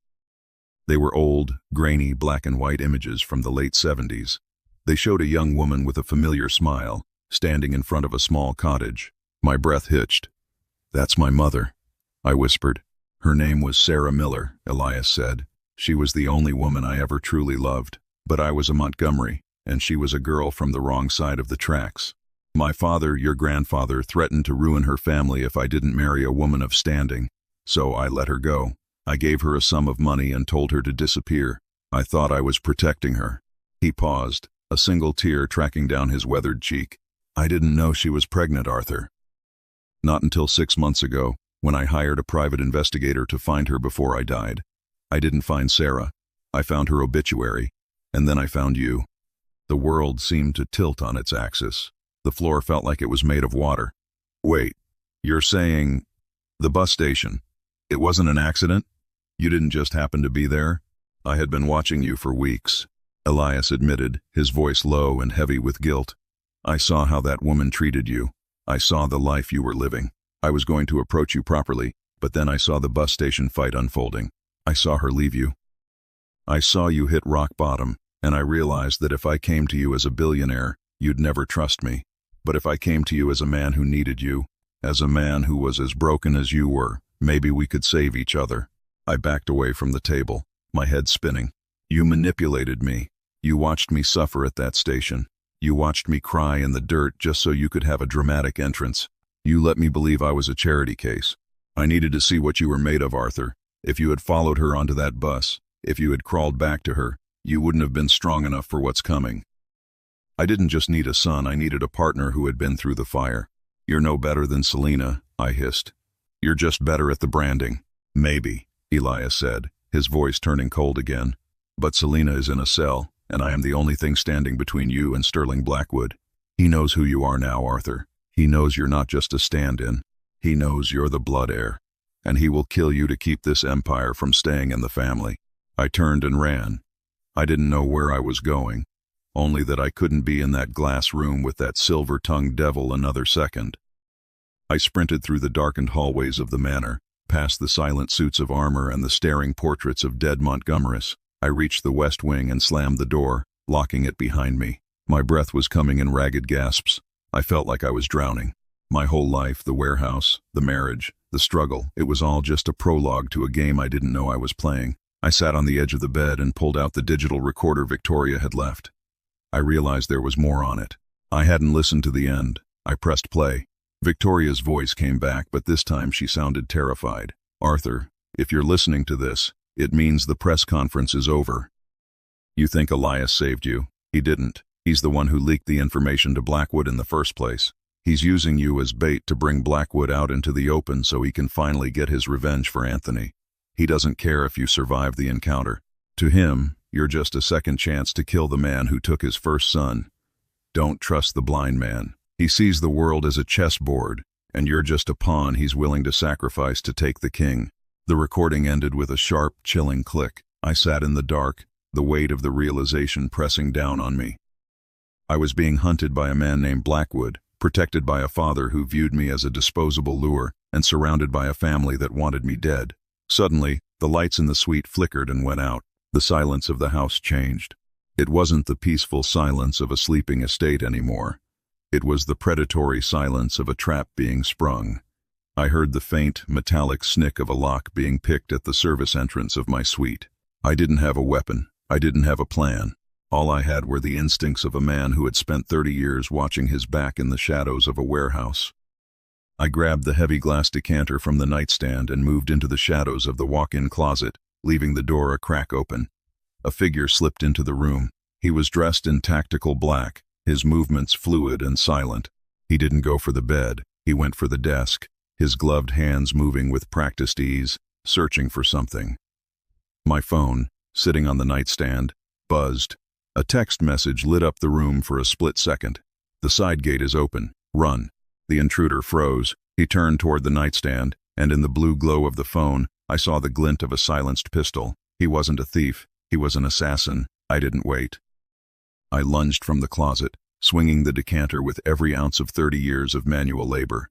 They were old, grainy black and white images from the late 70s. They showed a young woman with a familiar smile, standing in front of a small cottage. My breath hitched. That's my mother, I whispered. Her name was Sarah Miller, Elias said. She was the only woman I ever truly loved. But I was a Montgomery, and she was a girl from the wrong side of the tracks. My father, your grandfather, threatened to ruin her family if I didn't marry a woman of standing. So I let her go. I gave her a sum of money and told her to disappear. I thought I was protecting her. He paused, a single tear tracking down his weathered cheek. I didn't know she was pregnant, Arthur. Not until 6 months ago, when I hired a private investigator to find her before I died. I didn't find Sarah. I found her obituary, and then I found you. The world seemed to tilt on its axis. The floor felt like it was made of water. Wait, you're saying the bus station? It wasn't an accident? You didn't just happen to be there? I had been watching you for weeks, Elias admitted, his voice low and heavy with guilt. I saw how that woman treated you. I saw the life you were living. I was going to approach you properly, but then I saw the bus station fight unfolding. I saw her leave you. I saw you hit rock bottom, and I realized that if I came to you as a billionaire, you'd never trust me. But if I came to you as a man who needed you, as a man who was as broken as you were, maybe we could save each other. I backed away from the table, my head spinning. You manipulated me. You watched me suffer at that station. You watched me cry in the dirt just so you could have a dramatic entrance. You let me believe I was a charity case. I needed to see what you were made of, Arthur. If you had followed her onto that bus, if you had crawled back to her, you wouldn't have been strong enough for what's coming. I didn't just need a son, I needed a partner who had been through the fire. You're no better than Selena, I hissed. You're just better at the branding. Maybe, Elias said, his voice turning cold again. But Selena is in a cell, and I am the only thing standing between you and Sterling Blackwood. He knows who you are now, Arthur. He knows you're not just a stand-in. He knows you're the blood heir. And he will kill you to keep this empire from staying in the family. I turned and ran. I didn't know where I was going, only that I couldn't be in that glass room with that silver-tongued devil another second. I sprinted through the darkened hallways of the manor, past the silent suits of armor and the staring portraits of dead Montgomerys. I reached the west wing and slammed the door, locking it behind me. My breath was coming in ragged gasps. I felt like I was drowning. My whole life, the warehouse, the marriage, the struggle, it was all just a prologue to a game I didn't know I was playing. I sat on the edge of the bed and pulled out the digital recorder Victoria had left. I realized there was more on it. I hadn't listened to the end. I pressed play. Victoria's voice came back, but this time she sounded terrified. Arthur, if you're listening to this, it means the press conference is over. You think Elias saved you? He didn't. He's the one who leaked the information to Blackwood in the first place. He's using you as bait to bring Blackwood out into the open so he can finally get his revenge for Anthony. He doesn't care if you survive the encounter. To him, you're just a second chance to kill the man who took his first son. Don't trust the blind man. He sees the world as a chessboard, and you're just a pawn he's willing to sacrifice to take the king. The recording ended with a sharp, chilling click. I sat in the dark, the weight of the realization pressing down on me. I was being hunted by a man named Blackwood, protected by a father who viewed me as a disposable lure, and surrounded by a family that wanted me dead. Suddenly, the lights in the suite flickered and went out. The silence of the house changed. It wasn't the peaceful silence of a sleeping estate anymore. It was the predatory silence of a trap being sprung. I heard the faint, metallic snick of a lock being picked at the service entrance of my suite. I didn't have a weapon. I didn't have a plan. All I had were the instincts of a man who had spent 30 years watching his back in the shadows of a warehouse. I grabbed the heavy glass decanter from the nightstand and moved into the shadows of the walk-in closet, leaving the door a crack open. A figure slipped into the room. He was dressed in tactical black, his movements fluid and silent. He didn't go for the bed. He went for the desk, his gloved hands moving with practiced ease, searching for something. My phone, sitting on the nightstand, buzzed. A text message lit up the room for a split second. The side gate is open. Run. The intruder froze. He turned toward the nightstand, and in the blue glow of the phone, I saw the glint of a silenced pistol. He wasn't a thief. He was an assassin. I didn't wait. I lunged from the closet, swinging the decanter with every ounce of 30 years of manual labor.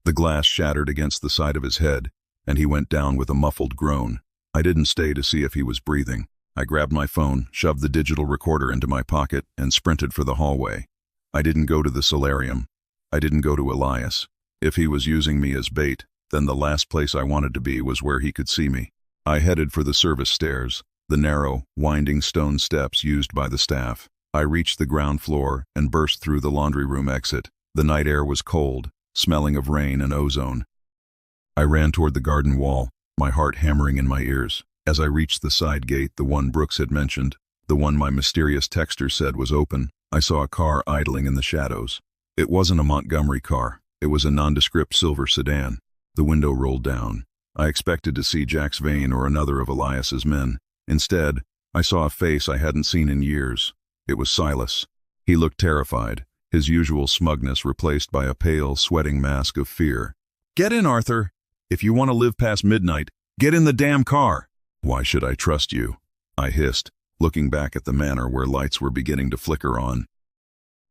The glass shattered against the side of his head, and he went down with a muffled groan. I didn't stay to see if he was breathing. I grabbed my phone, shoved the digital recorder into my pocket, and sprinted for the hallway. I didn't go to the solarium. I didn't go to Elias. If he was using me as bait, then the last place I wanted to be was where he could see me. I headed for the service stairs, the narrow, winding stone steps used by the staff. I reached the ground floor and burst through the laundry room exit. The night air was cold, smelling of rain and ozone. I ran toward the garden wall, my heart hammering in my ears. As I reached the side gate, the one Brooks had mentioned, the one my mysterious texter said was open, I saw a car idling in the shadows. It wasn't a Montgomery car. It was a nondescript silver sedan. The window rolled down. I expected to see Jax Vane or another of Elias's men. Instead, I saw a face I hadn't seen in years. It was Silas. He looked terrified, his usual smugness replaced by a pale, sweating mask of fear. "Get in, Arthur. If you want to live past midnight, get in the damn car." "Why should I trust you?" I hissed, looking back at the manor where lights were beginning to flicker on.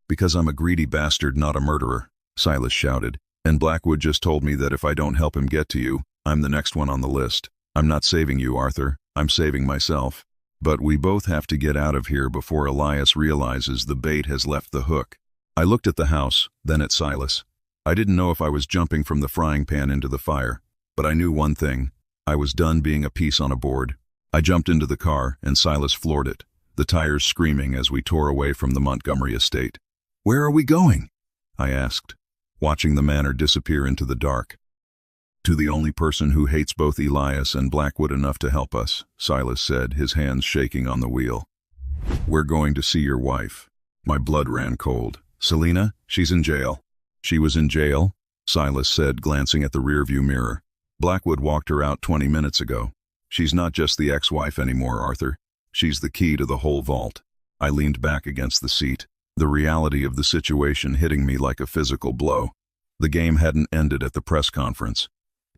"Because I'm a greedy bastard, not a murderer," Silas shouted, "and Blackwood just told me that if I don't help him get to you, I'm the next one on the list. I'm not saving you, Arthur. I'm saving myself. But we both have to get out of here before Elias realizes the bait has left the hook." I looked at the house, then at Silas. I didn't know if I was jumping from the frying pan into the fire, but I knew one thing. I was done being a piece on a board. I jumped into the car, and Silas floored it, the tires screaming as we tore away from the Montgomery estate. "Where are we going?" I asked, watching the manor disappear into the dark. "To the only person who hates both Elias and Blackwood enough to help us," Silas said, his hands shaking on the wheel. "We're going to see your wife." My blood ran cold. "Selena? She's in jail." "She was in jail?" Silas said, glancing at the rearview mirror. "Blackwood walked her out 20 minutes ago. She's not just the ex-wife anymore, Arthur. She's the key to the whole vault." I leaned back against the seat, the reality of the situation hitting me like a physical blow. The game hadn't ended at the press conference.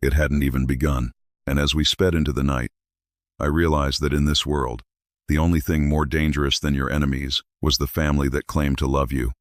It hadn't even begun, and as we sped into the night, I realized that in this world, the only thing more dangerous than your enemies was the family that claimed to love you.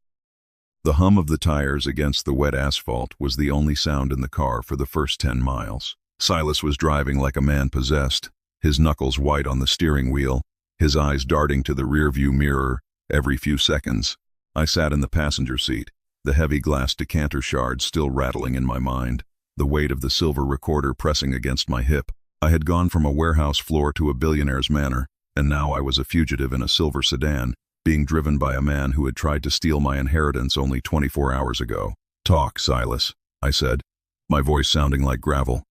The hum of the tires against the wet asphalt was the only sound in the car for the first 10 miles. Silas was driving like a man possessed, his knuckles white on the steering wheel, his eyes darting to the rearview mirror every few seconds. I sat in the passenger seat, the heavy glass decanter shards still rattling in my mind, the weight of the silver recorder pressing against my hip. I had gone from a warehouse floor to a billionaire's manor, and now I was a fugitive in a silver sedan, being driven by a man who had tried to steal my inheritance only 24 hours ago. "Talk, Silas," I said, my voice sounding like gravel.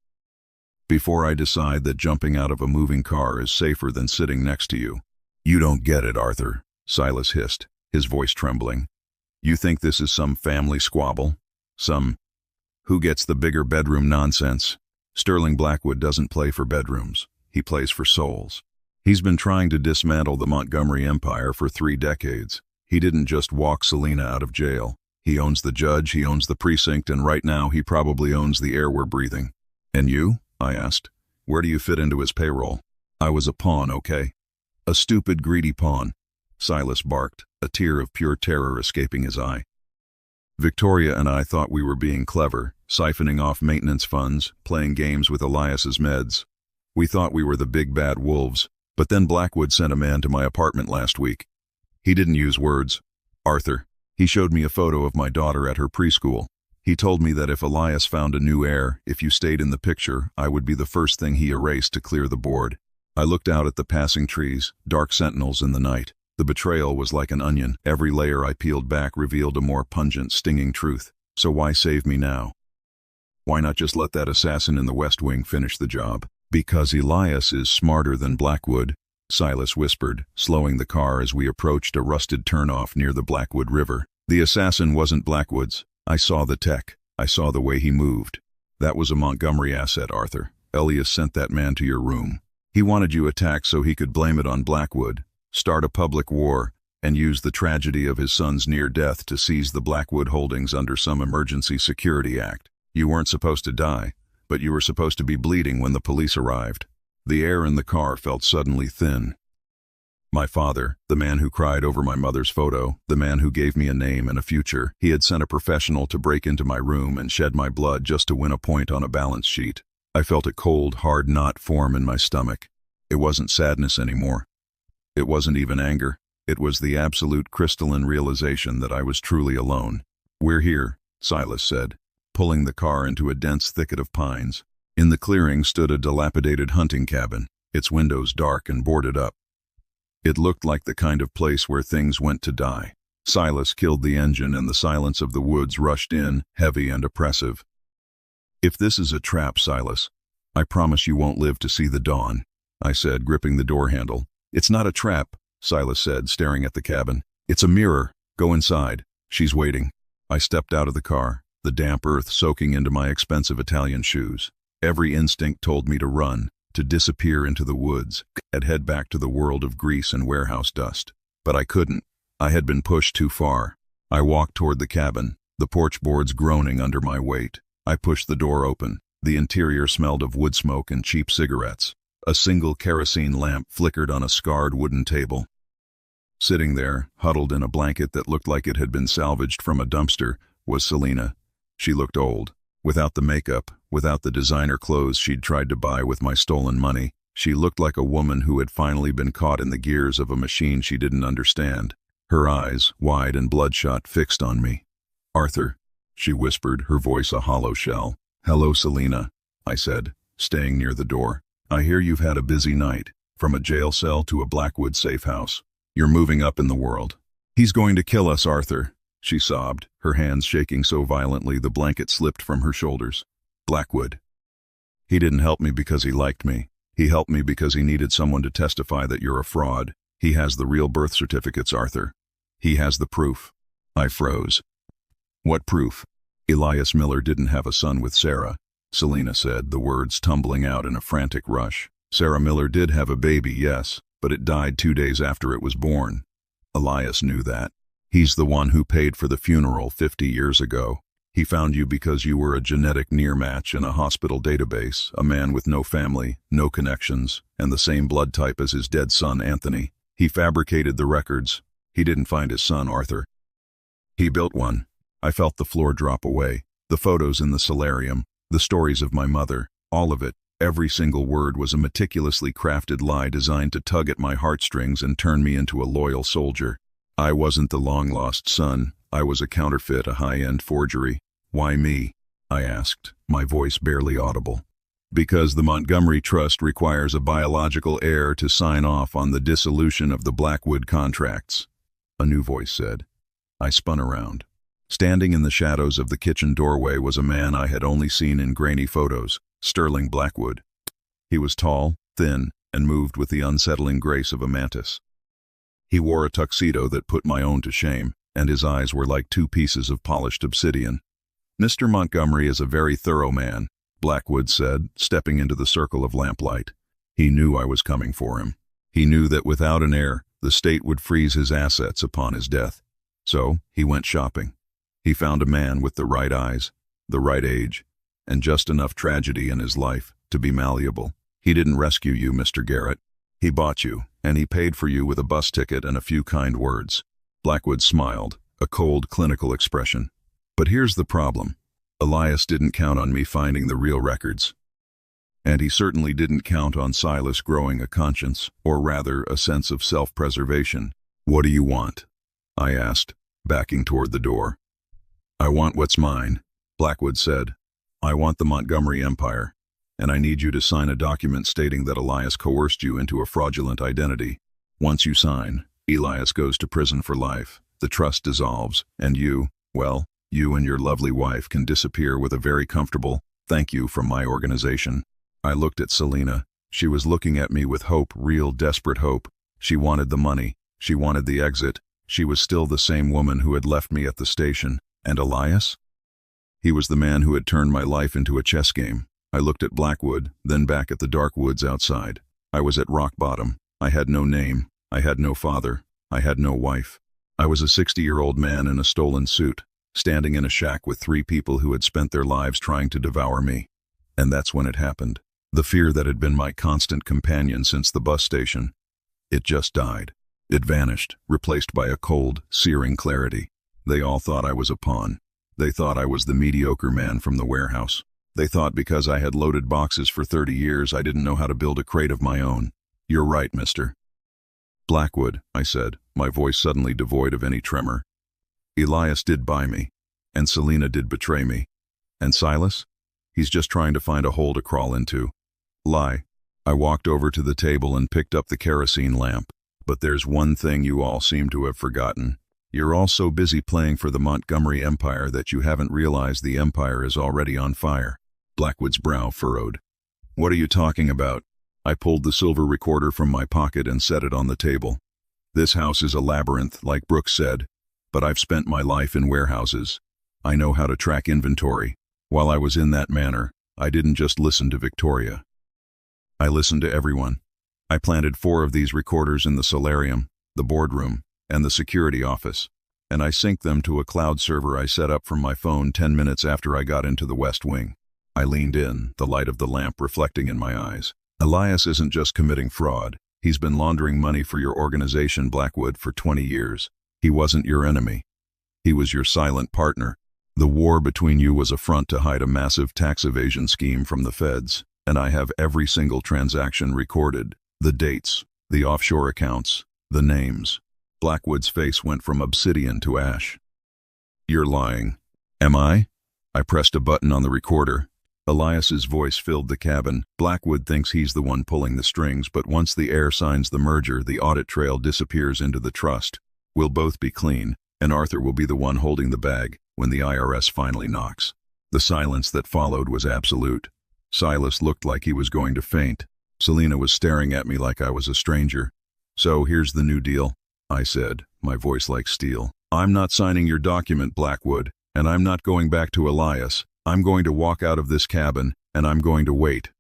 "Before I decide that jumping out of a moving car is safer than sitting next to you." "You don't get it, Arthur," Silas hissed, his voice trembling. "You think this is some family squabble? Some who gets the bigger bedroom nonsense. Sterling Blackwood doesn't play for bedrooms. He plays for souls. He's been trying to dismantle the Montgomery Empire for 3 decades. He didn't just walk Selena out of jail. He owns the judge, he owns the precinct, and right now he probably owns the air we're breathing. And you? I asked. Where do you fit into his payroll? I was a pawn, okay? A stupid, greedy pawn. Silas barked, a tear of pure terror escaping his eye. Victoria and I thought we were being clever, siphoning off maintenance funds, playing games with Elias's meds. We thought we were the big bad wolves, but then Blackwood sent a man to my apartment last week. He didn't use words. Arthur. He showed me a photo of my daughter at her preschool. He told me that if Elias found a new heir, if you stayed in the picture, I would be the first thing he erased to clear the board. I looked out at the passing trees, dark sentinels in the night. The betrayal was like an onion. Every layer I peeled back revealed a more pungent, stinging truth. So why save me now? Why not just let that assassin in the West Wing finish the job? Because Elias is smarter than Blackwood, Silas whispered, slowing the car as we approached a rusted turnoff near the Blackwood River. The assassin wasn't Blackwood's. I saw the tech. I saw the way he moved. That was a Montgomery asset, Arthur. Elias sent that man to your room. He wanted you attacked so he could blame it on Blackwood, start a public war, and use the tragedy of his son's near death to seize the Blackwood holdings under some emergency security act. You weren't supposed to die, but you were supposed to be bleeding when the police arrived. The air in the car felt suddenly thin. My father, the man who cried over my mother's photo, the man who gave me a name and a future, he had sent a professional to break into my room and shed my blood just to win a point on a balance sheet. I felt a cold, hard knot form in my stomach. It wasn't sadness anymore. It wasn't even anger. It was the absolute crystalline realization that I was truly alone. We're here, Silas said, pulling the car into a dense thicket of pines. In the clearing stood a dilapidated hunting cabin, its windows dark and boarded up. It looked like the kind of place where things went to die. Silas killed the engine and the silence of the woods rushed in, heavy and oppressive. If this is a trap, Silas, I promise you won't live to see the dawn, I said, gripping the door handle. It's not a trap, Silas said, staring at the cabin. It's a mirror. Go inside. She's waiting. I stepped out of the car, the damp earth soaking into my expensive Italian shoes. Every instinct told me to run, to disappear into the woods, and head back to the world of grease and warehouse dust. But I couldn't. I had been pushed too far. I walked toward the cabin, the porch boards groaning under my weight. I pushed the door open. The interior smelled of wood smoke and cheap cigarettes. A single kerosene lamp flickered on a scarred wooden table. Sitting there, huddled in a blanket that looked like it had been salvaged from a dumpster, was Selena. She looked old. Without the makeup, without the designer clothes she'd tried to buy with my stolen money, she looked like a woman who had finally been caught in the gears of a machine she didn't understand. Her eyes, wide and bloodshot, fixed on me. Arthur, she whispered, her voice a hollow shell. Hello, Selena, I said, staying near the door. I hear you've had a busy night, from a jail cell to a Blackwood safe house. You're moving up in the world. He's going to kill us, Arthur, she sobbed, her hands shaking so violently the blanket slipped from her shoulders. Blackwood. He didn't help me because he liked me. He helped me because he needed someone to testify that you're a fraud. He has the real birth certificates, Arthur. He has the proof. I froze. What proof? Elias Miller didn't have a son with Sarah, Selena said, the words tumbling out in a frantic rush. Sarah Miller did have a baby, yes, but it died 2 days after it was born. Elias knew that. He's the one who paid for the funeral 50 years ago. He found you because you were a genetic near match in a hospital database, a man with no family, no connections, and the same blood type as his dead son, Anthony. He fabricated the records. He didn't find his son, Arthur. He built one. I felt the floor drop away. The photos in the solarium, the stories of my mother, all of it, every single word was a meticulously crafted lie designed to tug at my heartstrings and turn me into a loyal soldier. I wasn't the long-lost son. I was a counterfeit, a high-end forgery. Why me? I asked, my voice barely audible. Because the Montgomery Trust requires a biological heir to sign off on the dissolution of the Blackwood contracts, a new voice said. I spun around. Standing in the shadows of the kitchen doorway was a man I had only seen in grainy photos, Sterling Blackwood. He was tall, thin, and moved with the unsettling grace of a mantis. He wore a tuxedo that put my own to shame, and his eyes were like 2 pieces of polished obsidian. Mr. Montgomery is a very thorough man, Blackwood said, stepping into the circle of lamplight. He knew I was coming for him. He knew that without an heir, the state would freeze his assets upon his death. So he went shopping. He found a man with the right eyes, the right age, and just enough tragedy in his life to be malleable. He didn't rescue you, Mr. Garrett. He bought you, and he paid for you with a bus ticket and a few kind words. Blackwood smiled, a cold, clinical expression. But here's the problem. Elias didn't count on me finding the real records. And he certainly didn't count on Silas growing a conscience, or rather a sense of self-preservation. What do you want? I asked, backing toward the door. I want what's mine, Blackwood said. I want the Montgomery Empire, and I need you to sign a document stating that Elias coerced you into a fraudulent identity. Once you sign, Elias goes to prison for life, the trust dissolves, and you, well, you and your lovely wife can disappear with a very comfortable thank you from my organization. I looked at Selina. She was looking at me with hope, real desperate hope. She wanted the money. She wanted the exit. She was still the same woman who had left me at the station. And Elias? He was the man who had turned my life into a chess game. I looked at Blackwood, then back at the dark woods outside. I was at rock bottom. I had no name. I had no father. I had no wife. I was a 60-year-old man in a stolen suit, standing in a shack with 3 people who had spent their lives trying to devour me. And that's when it happened. The fear that had been my constant companion since the bus station. It just died. It vanished, replaced by a cold, searing clarity. They all thought I was a pawn. They thought I was the mediocre man from the warehouse. They thought because I had loaded boxes for 30 years I didn't know how to build a crate of my own. You're right, mister. Blackwood, I said, my voice suddenly devoid of any tremor. Elias did buy me, and Selina did betray me. And Silas? He's just trying to find a hole to crawl into. Lie. I walked over to the table and picked up the kerosene lamp. But there's one thing you all seem to have forgotten. You're all so busy playing for the Montgomery Empire that you haven't realized the empire is already on fire. Blackwood's brow furrowed. What are you talking about? I pulled the silver recorder from my pocket and set it on the table. This house is a labyrinth, like Brooks said, but I've spent my life in warehouses. I know how to track inventory. While I was in that manor, I didn't just listen to Victoria. I listened to everyone. I planted 4 of these recorders in the solarium, the boardroom, and the security office, and I synced them to a cloud server I set up from my phone 10 minutes after I got into the West Wing. I leaned in, the light of the lamp reflecting in my eyes. Elias isn't just committing fraud. He's been laundering money for your organization, Blackwood, for 20 years. He wasn't your enemy. He was your silent partner. The war between you was a front to hide a massive tax evasion scheme from the feds, and I have every single transaction recorded. The dates, the offshore accounts, the names. Blackwood's face went from obsidian to ash. You're lying. Am I? I pressed a button on the recorder. Elias's voice filled the cabin. Blackwood thinks he's the one pulling the strings, but once the heir signs the merger, the audit trail disappears into the trust. We'll both be clean, and Arthur will be the one holding the bag when the IRS finally knocks. The silence that followed was absolute. Silas looked like he was going to faint. Selina was staring at me like I was a stranger. So here's the new deal, I said, my voice like steel. I'm not signing your document, Blackwood, and I'm not going back to Elias. I'm going to walk out of this cabin, and I'm going to wait.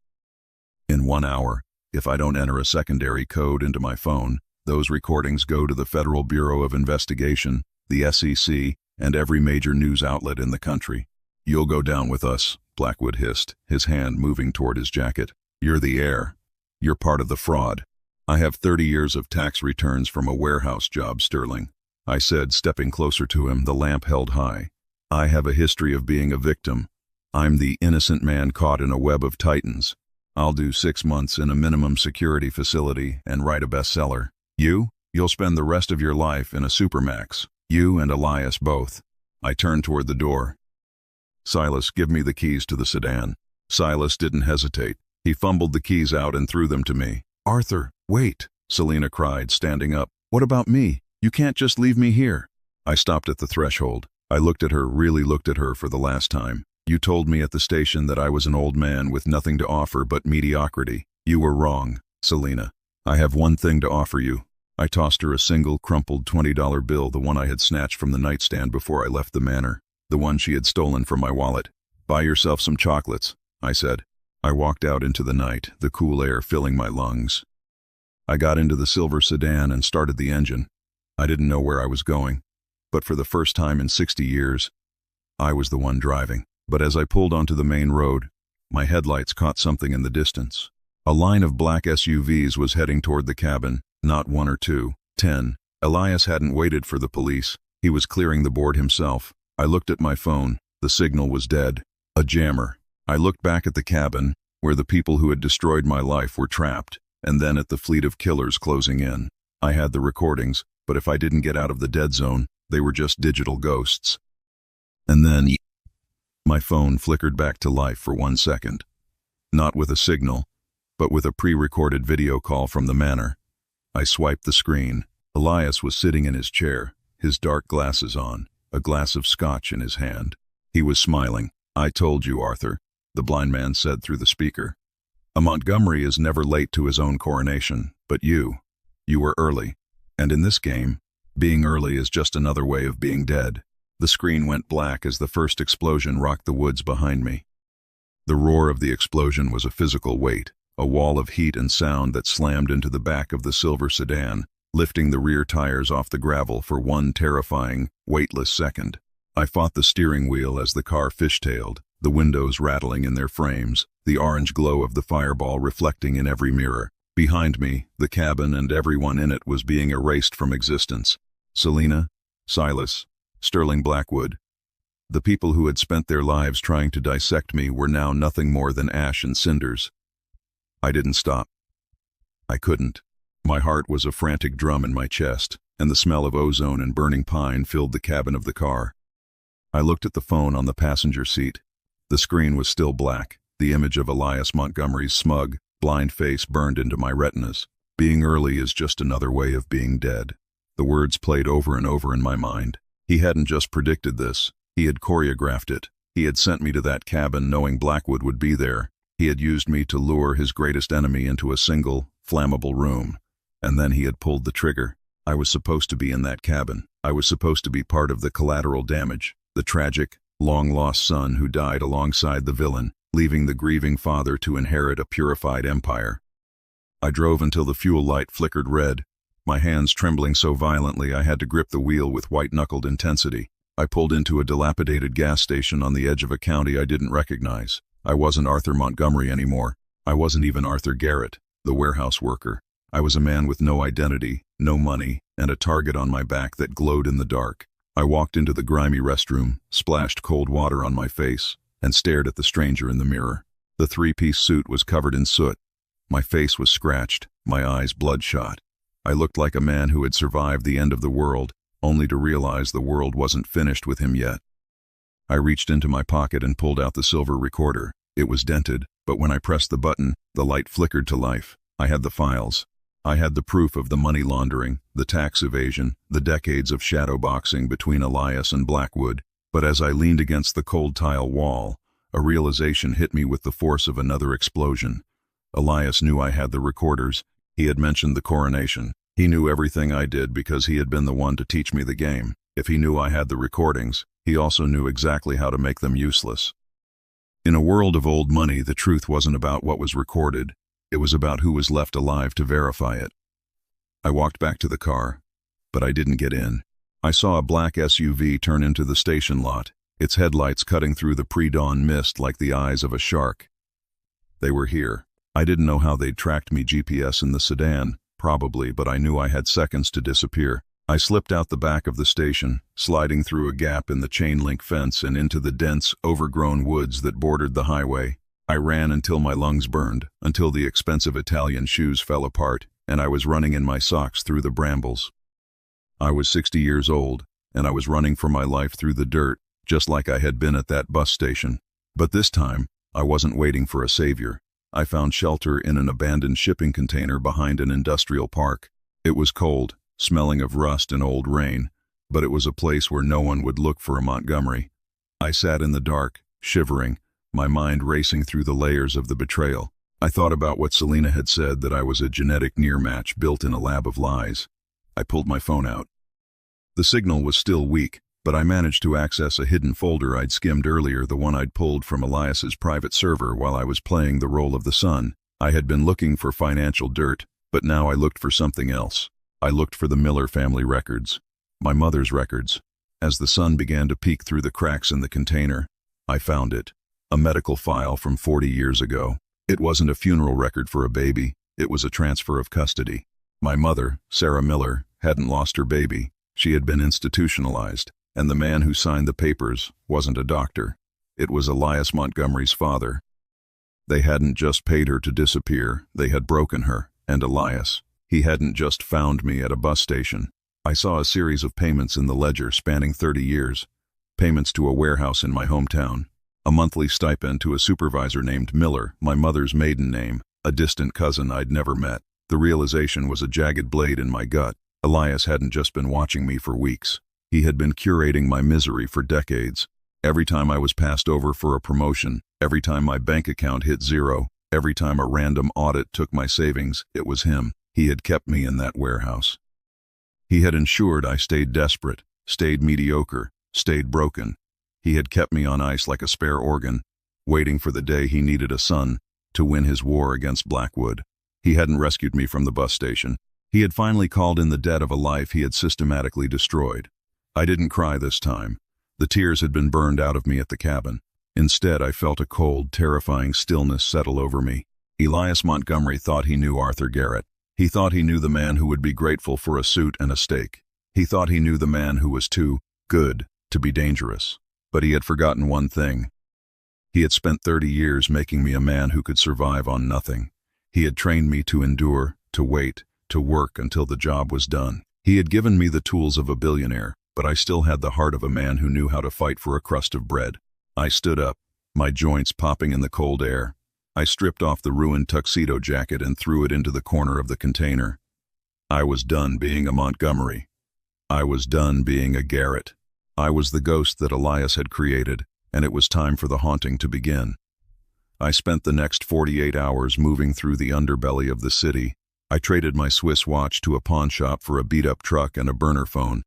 In 1 hour, if I don't enter a secondary code into my phone, those recordings go to the Federal Bureau of Investigation, the SEC, and every major news outlet in the country. You'll go down with us, Blackwood hissed, his hand moving toward his jacket. You're the heir. You're part of the fraud. I have 30 years of tax returns from a warehouse job, Sterling. I said, stepping closer to him, the lamp held high. I have a history of being a victim. I'm the innocent man caught in a web of titans. I'll do 6 months in a minimum security facility and write a bestseller. You'll spend the rest of your life in a supermax. You and Elias both. I turned toward the door. Silas, give me the keys to the sedan. Silas didn't hesitate. He fumbled the keys out and threw them to me. Arthur, wait, Selina cried, standing up. What about me? You can't just leave me here. I stopped at the threshold. I looked at her, really looked at her for the last time. You told me at the station that I was an old man with nothing to offer but mediocrity. You were wrong, Selina. I have one thing to offer you. I tossed her a single, crumpled $20 bill, the one I had snatched from the nightstand before I left the manor. the one she had stolen from my wallet. "Buy yourself some chocolates," I said. I walked out into the night, the cool air filling my lungs. I got into the silver sedan and started the engine. I didn't know where I was going, but for the first time in 60 years, I was the one driving. But as I pulled onto the main road, my headlights caught something in the distance. A line of black SUVs was heading toward the cabin, not one or two, 10. Elias hadn't waited for the police. He was clearing the board himself. I looked at my phone. The signal was dead. A jammer. I looked back at the cabin, where the people who had destroyed my life were trapped, and then at the fleet of killers closing in. I had the recordings, but if I didn't get out of the dead zone, they were just digital ghosts. And then my phone flickered back to life for 1 second. Not with a signal, but with a pre-recorded video call from the manor. I swiped the screen. Elias was sitting in his chair, his dark glasses on, a glass of scotch in his hand. He was smiling. "I told you, Arthur," the blind man said through the speaker. "A Montgomery is never late to his own coronation, but you were early. And in this game, being early is just another way of being dead." The screen went black as the first explosion rocked the woods behind me. The roar of the explosion was a physical weight, a wall of heat and sound that slammed into the back of the silver sedan, lifting the rear tires off the gravel for one terrifying, weightless second. I fought the steering wheel as the car fishtailed, the windows rattling in their frames, the orange glow of the fireball reflecting in every mirror. Behind me, the cabin and everyone in it was being erased from existence. Selena, Silas, Sterling Blackwood. The people who had spent their lives trying to dissect me were now nothing more than ash and cinders. I didn't stop. I couldn't. My heart was a frantic drum in my chest, and the smell of ozone and burning pine filled the cabin of the car. I looked at the phone on the passenger seat. The screen was still black. The image of Elias Montgomery's smug, blind face burned into my retinas. "Being early is just another way of being dead." The words played over and over in my mind. He hadn't just predicted this. He had choreographed it. He had sent me to that cabin knowing Blackwood would be there. He had used me to lure his greatest enemy into a single, flammable room. And then he had pulled the trigger. I was supposed to be in that cabin. I was supposed to be part of the collateral damage, the tragic, long-lost son who died alongside the villain, leaving the grieving father to inherit a purified empire. I drove until the fuel light flickered red, my hands trembling so violently I had to grip the wheel with white-knuckled intensity. I pulled into a dilapidated gas station on the edge of a county I didn't recognize. I wasn't Arthur Montgomery anymore. I wasn't even Arthur Garrett, the warehouse worker. I was a man with no identity, no money, and a target on my back that glowed in the dark. I walked into the grimy restroom, splashed cold water on my face, and stared at the stranger in the mirror. The three-piece suit was covered in soot. My face was scratched, my eyes bloodshot. I looked like a man who had survived the end of the world, only to realize the world wasn't finished with him yet. I reached into my pocket and pulled out the silver recorder. It was dented, but when I pressed the button, the light flickered to life. I had the files. I had the proof of the money laundering, the tax evasion, the decades of shadowboxing between Elias and Blackwood. But as I leaned against the cold tile wall, a realization hit me with the force of another explosion. Elias knew I had the recorders. He had mentioned the coronation. He knew everything I did because he had been the one to teach me the game. If he knew I had the recordings, he also knew exactly how to make them useless. In a world of old money, the truth wasn't about what was recorded. It was about who was left alive to verify it. I walked back to the car, but I didn't get in. I saw a black SUV turn into the station lot, its headlights cutting through the pre-dawn mist like the eyes of a shark. They were here. I didn't know how they'd tracked me GPS in the sedan, probably, but I knew I had seconds to disappear. I slipped out the back of the station, sliding through a gap in the chain-link fence and into the dense, overgrown woods that bordered the highway. I ran until my lungs burned, until the expensive Italian shoes fell apart, and I was running in my socks through the brambles. I was 60 years old, and I was running for my life through the dirt, just like I had been at that bus station. But this time, I wasn't waiting for a savior. I found shelter in an abandoned shipping container behind an industrial park. It was cold, smelling of rust and old rain, but it was a place where no one would look for a Montgomery. I sat in the dark, shivering, my mind racing through the layers of the betrayal. I thought about what Selena had said, that I was a genetic near-match built in a lab of lies. I pulled my phone out. The signal was still weak, but I managed to access a hidden folder I'd skimmed earlier, the one I'd pulled from Elias's private server while I was playing the role of the son. I had been looking for financial dirt, but now I looked for something else. I looked for the Miller family records, my mother's records. As the sun began to peek through the cracks in the container, I found it. A medical file from 40 years ago. It wasn't a funeral record for a baby, it was a transfer of custody. My mother, Sarah Miller, hadn't lost her baby. She had been institutionalized, and the man who signed the papers wasn't a doctor. It was Elias Montgomery's father. They hadn't just paid her to disappear, they had broken her, and Elias. He hadn't just found me at a bus station. I saw a series of payments in the ledger spanning 30 years. Payments to a warehouse in my hometown. A monthly stipend to a supervisor named Miller, my mother's maiden name, a distant cousin I'd never met. The realization was a jagged blade in my gut. Elias hadn't just been watching me for weeks. He had been curating my misery for decades. Every time I was passed over for a promotion, every time my bank account hit zero, every time a random audit took my savings, it was him. He had kept me in that warehouse. He had ensured I stayed desperate, stayed mediocre, stayed broken. He had kept me on ice like a spare organ, waiting for the day he needed a son to win his war against Blackwood. He hadn't rescued me from the bus station. He had finally called in the debt of a life he had systematically destroyed. I didn't cry this time. The tears had been burned out of me at the cabin. Instead, I felt a cold, terrifying stillness settle over me. Elias Montgomery thought he knew Arthur Garrett. He thought he knew the man who would be grateful for a suit and a steak. He thought he knew the man who was too good to be dangerous. But he had forgotten one thing. He had spent 30 years making me a man who could survive on nothing. He had trained me to endure, to wait, to work until the job was done. He had given me the tools of a billionaire, but I still had the heart of a man who knew how to fight for a crust of bread. I stood up, my joints popping in the cold air. I stripped off the ruined tuxedo jacket and threw it into the corner of the container. I was done being a Montgomery. I was done being a Garrett. I was the ghost that Elias had created, and it was time for the haunting to begin. I spent the next 48 hours moving through the underbelly of the city. I traded my Swiss watch to a pawn shop for a beat-up truck and a burner phone.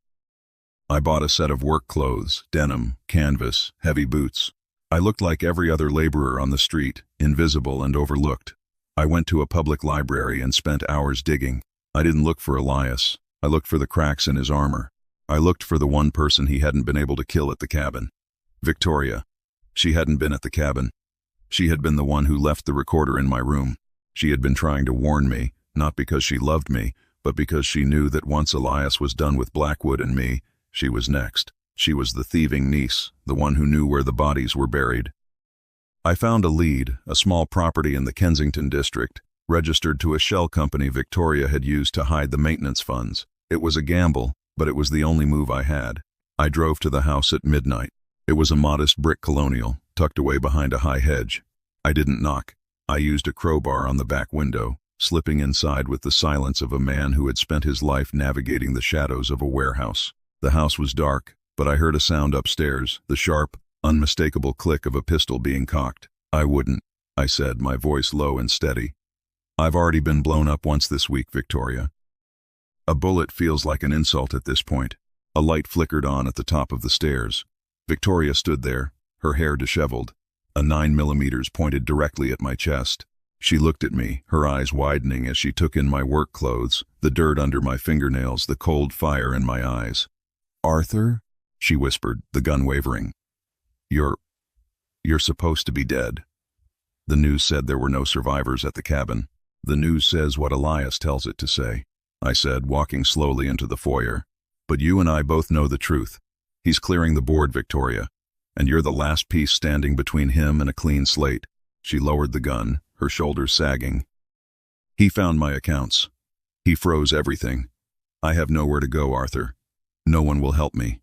I bought a set of work clothes, denim, canvas, heavy boots. I looked like every other laborer on the street, invisible and overlooked. I went to a public library and spent hours digging. I didn't look for Elias. I looked for the cracks in his armor. I looked for the one person he hadn't been able to kill at the cabin. Victoria. She hadn't been at the cabin. She had been the one who left the recorder in my room. She had been trying to warn me, not because she loved me, but because she knew that once Elias was done with Blackwood and me, she was next. She was the thieving niece, the one who knew where the bodies were buried. I found a lead, a small property in the Kensington district, registered to a shell company Victoria had used to hide the maintenance funds. It was a gamble, but it was the only move I had. I drove to the house at midnight. It was a modest brick colonial, tucked away behind a high hedge. I didn't knock. I used a crowbar on the back window, slipping inside with the silence of a man who had spent his life navigating the shadows of a warehouse. The house was dark, but I heard a sound upstairs, the sharp, unmistakable click of a pistol being cocked. I wouldn't, I said, my voice low and steady. I've already been blown up once this week, Victoria. A bullet feels like an insult at this point. A light flickered on at the top of the stairs. Victoria stood there, her hair disheveled. A 9mm pointed directly at my chest. She looked at me, her eyes widening as she took in my work clothes, the dirt under my fingernails, the cold fire in my eyes. Arthur? She whispered, the gun wavering. You're supposed to be dead. The news said there were no survivors at the cabin. The news says what Elias tells it to say, I said, walking slowly into the foyer. But you and I both know the truth. He's clearing the board, Victoria, and you're the last piece standing between him and a clean slate. She lowered the gun, her shoulders sagging. He found my accounts. He froze everything. I have nowhere to go, Arthur. No one will help me.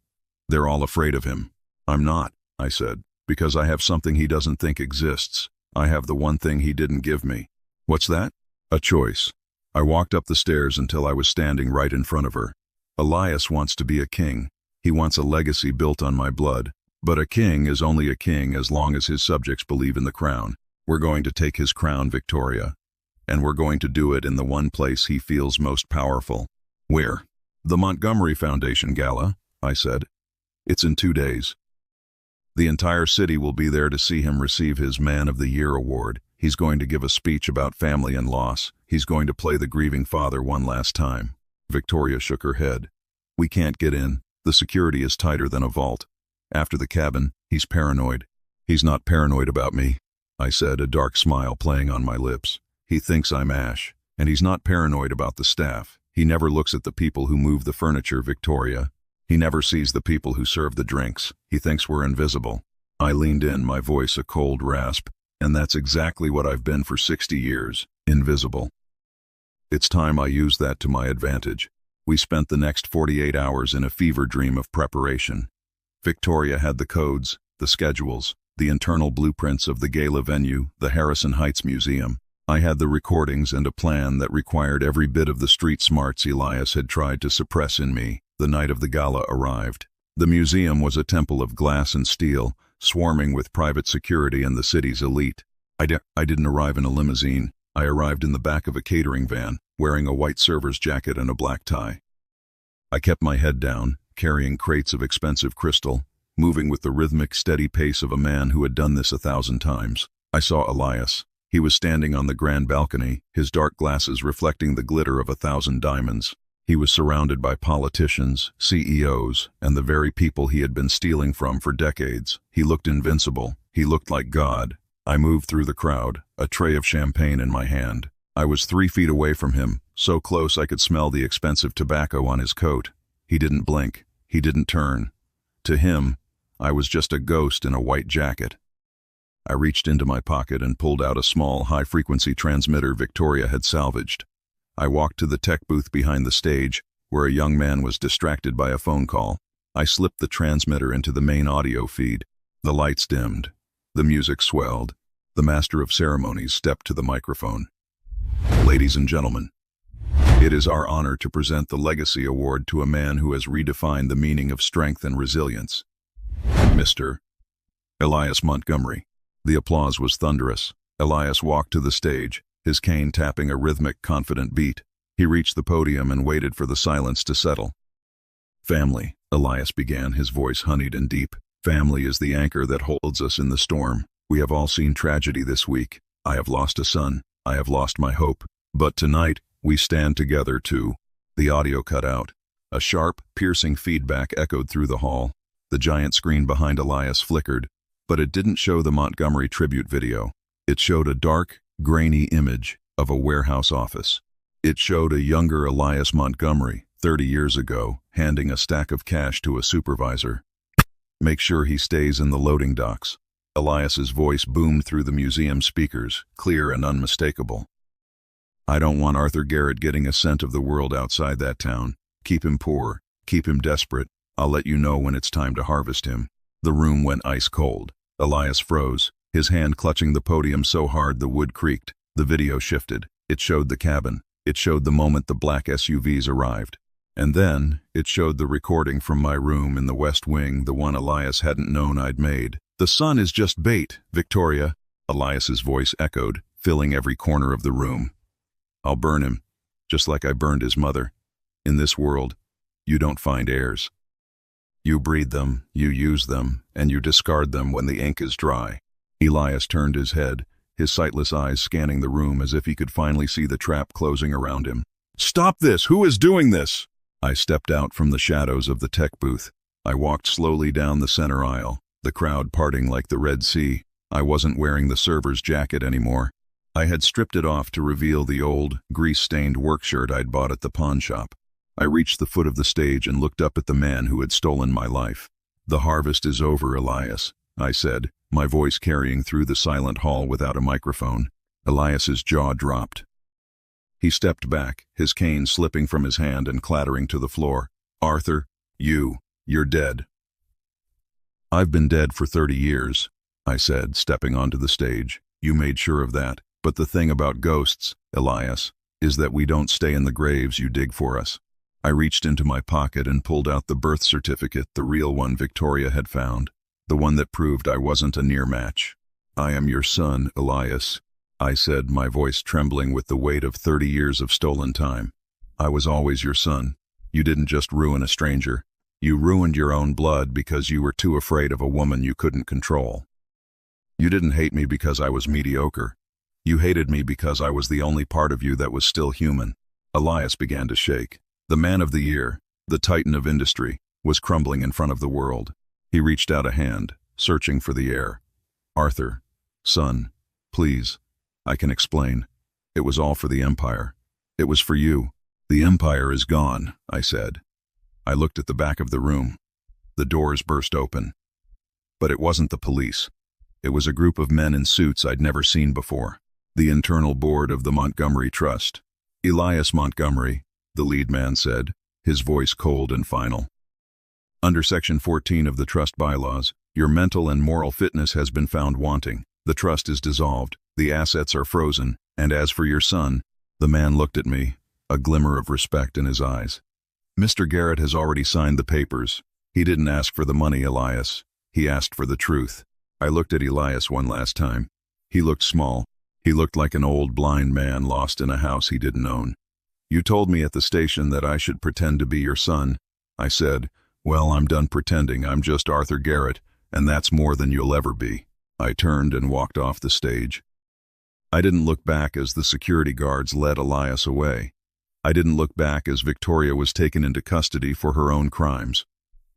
They're all afraid of him. I'm not, I said, because I have something he doesn't think exists. I have the one thing he didn't give me. What's that? A choice. I walked up the stairs until I was standing right in front of her. Elias wants to be a king. He wants a legacy built on my blood. But a king is only a king as long as his subjects believe in the crown. We're going to take his crown, Victoria. And we're going to do it in the one place he feels most powerful. Where? The Montgomery Foundation gala, I said. It's in 2 days. The entire city will be there to see him receive his Man of the Year award. He's going to give a speech about family and loss. He's going to play the grieving father one last time. Victoria shook her head. We can't get in. The security is tighter than a vault. After the cabin, he's paranoid. He's not paranoid about me, I said, a dark smile playing on my lips. He thinks I'm Ash, and he's not paranoid about the staff. He never looks at the people who move the furniture, Victoria. He never sees the people who serve the drinks. He thinks we're invisible. I leaned in, my voice a cold rasp, and that's exactly what I've been for 60 years, invisible. It's time I used that to my advantage. We spent the next 48 hours in a fever dream of preparation. Victoria had the codes, the schedules, the internal blueprints of the gala venue, the Harrison Heights Museum. I had the recordings and a plan that required every bit of the street smarts Elias had tried to suppress in me. The night of the gala arrived. The museum was a temple of glass and steel, swarming with private security and the city's elite. I didn't arrive in a limousine. I arrived in the back of a catering van, wearing a white server's jacket and a black tie. I kept my head down, carrying crates of expensive crystal, moving with the rhythmic, steady pace of a man who had done this 1,000 times. I saw Elias. He was standing on the grand balcony, his dark glasses reflecting the glitter of 1,000 diamonds. He was surrounded by politicians, CEOs, and the very people he had been stealing from for decades. He looked invincible. He looked like God. I moved through the crowd, a tray of champagne in my hand. I was 3 feet away from him, so close I could smell the expensive tobacco on his coat. He didn't blink. He didn't turn. To him, I was just a ghost in a white jacket. I reached into my pocket and pulled out a small, high-frequency transmitter Victoria had salvaged. I walked to the tech booth behind the stage, where a young man was distracted by a phone call. I slipped the transmitter into the main audio feed. The lights dimmed. The music swelled. The master of ceremonies stepped to the microphone. Ladies and gentlemen, it is our honor to present the Legacy Award to a man who has redefined the meaning of strength and resilience. Mr. Elias Montgomery. The applause was thunderous. Elias walked to the stage, his cane tapping a rhythmic, confident beat. He reached the podium and waited for the silence to settle. Family, Elias began, his voice honeyed and deep. Family is the anchor that holds us in the storm. We have all seen tragedy this week. I have lost a son. I have lost my hope. But tonight, we stand together too. The audio cut out. A sharp, piercing feedback echoed through the hall. The giant screen behind Elias flickered, but it didn't show the Montgomery tribute video. It showed a dark, grainy image of a warehouse office. It showed a younger Elias Montgomery, 30 years ago, handing a stack of cash to a supervisor. Make sure he stays in the loading docks. Elias's voice boomed through the museum speakers, clear and unmistakable. I don't want Arthur Garrett getting a scent of the world outside that town. Keep him poor. Keep him desperate. I'll let you know when it's time to harvest him. The room went ice cold. Elias froze, his hand clutching the podium so hard the wood creaked. The video shifted. It showed the cabin. It showed the moment the black SUVs arrived. And then, it showed the recording from my room in the West Wing, the one Elias hadn't known I'd made. The sun is just bait, Victoria, Elias's voice echoed, filling every corner of the room. I'll burn him, just like I burned his mother. In this world, you don't find heirs. You breed them, you use them, and you discard them when the ink is dry. Elias turned his head, his sightless eyes scanning the room as if he could finally see the trap closing around him. Stop this! Who is doing this? I stepped out from the shadows of the tech booth. I walked slowly down the center aisle, the crowd parting like the Red Sea. I wasn't wearing the server's jacket anymore. I had stripped it off to reveal the old, grease-stained work shirt I'd bought at the pawn shop. I reached the foot of the stage and looked up at the man who had stolen my life. The harvest is over, Elias, I said, my voice carrying through the silent hall without a microphone. Elias's jaw dropped. He stepped back, his cane slipping from his hand and clattering to the floor. Arthur, you're dead. I've been dead for 30 years, I said, stepping onto the stage. You made sure of that. But the thing about ghosts, Elias, is that we don't stay in the graves you dig for us. I reached into my pocket and pulled out the birth certificate, the real one Victoria had found, the one that proved I wasn't a near match. I am your son, Elias, I said, my voice trembling with the weight of 30 years of stolen time. I was always your son. You didn't just ruin a stranger. You ruined your own blood because you were too afraid of a woman you couldn't control. You didn't hate me because I was mediocre. You hated me because I was the only part of you that was still human." Elias began to shake. The man of the year, the titan of industry, was crumbling in front of the world. He reached out a hand, searching for the air. "Arthur, son, please, I can explain. It was all for the Empire. It was for you." "The Empire is gone," I said. I looked at the back of the room. The doors burst open. But it wasn't the police. It was a group of men in suits I'd never seen before. The internal board of the Montgomery Trust. "Elias Montgomery," the lead man said, his voice cold and final. "Under Section 14 of the Trust bylaws, your mental and moral fitness has been found wanting. The trust is dissolved, the assets are frozen, and as for your son," the man looked at me, a glimmer of respect in his eyes. "Mr. Garrett has already signed the papers. He didn't ask for the money, Elias. He asked for the truth." I looked at Elias one last time. He looked small. He looked like an old blind man lost in a house he didn't own. "You told me at the station that I should pretend to be your son." I said, "Well, I'm done pretending. I'm just Arthur Garrett, and that's more than you'll ever be." I turned and walked off the stage. I didn't look back as the security guards led Elias away. I didn't look back as Victoria was taken into custody for her own crimes.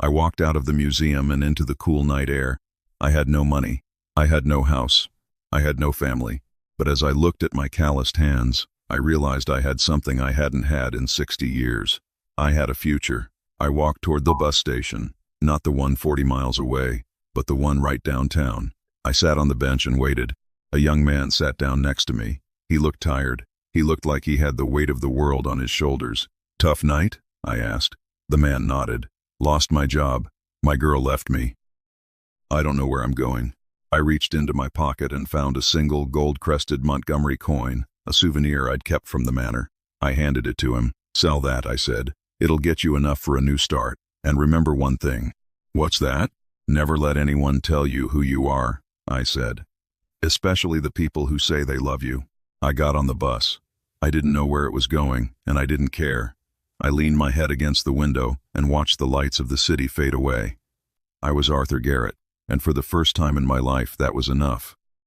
I walked out of the museum and into the cool night air. I had no money. I had no house. I had no family. But as I looked at my calloused hands, I realized I had something I hadn't had in 60 years. I had a future. I walked toward the bus station, not the one 40 miles away, but the one right downtown. I sat on the bench and waited. A young man sat down next to me. He looked tired. He looked like he had the weight of the world on his shoulders. "Tough night?" I asked. The man nodded. "Lost my job. My girl left me. I don't know where I'm going." I reached into my pocket and found a single gold-crested Montgomery coin, a souvenir I'd kept from the manor. I handed it to him. "Sell that," I said. "It'll get you enough for a new start. And remember one thing." "What's that?" "Never let anyone tell you who you are," I said. "Especially the people who say they love you." I got on the bus. I didn't know where it was going, and I didn't care. I leaned my head against the window and watched the lights of the city fade away. I was Arthur Garrett, and for the first time in my life, that was enough.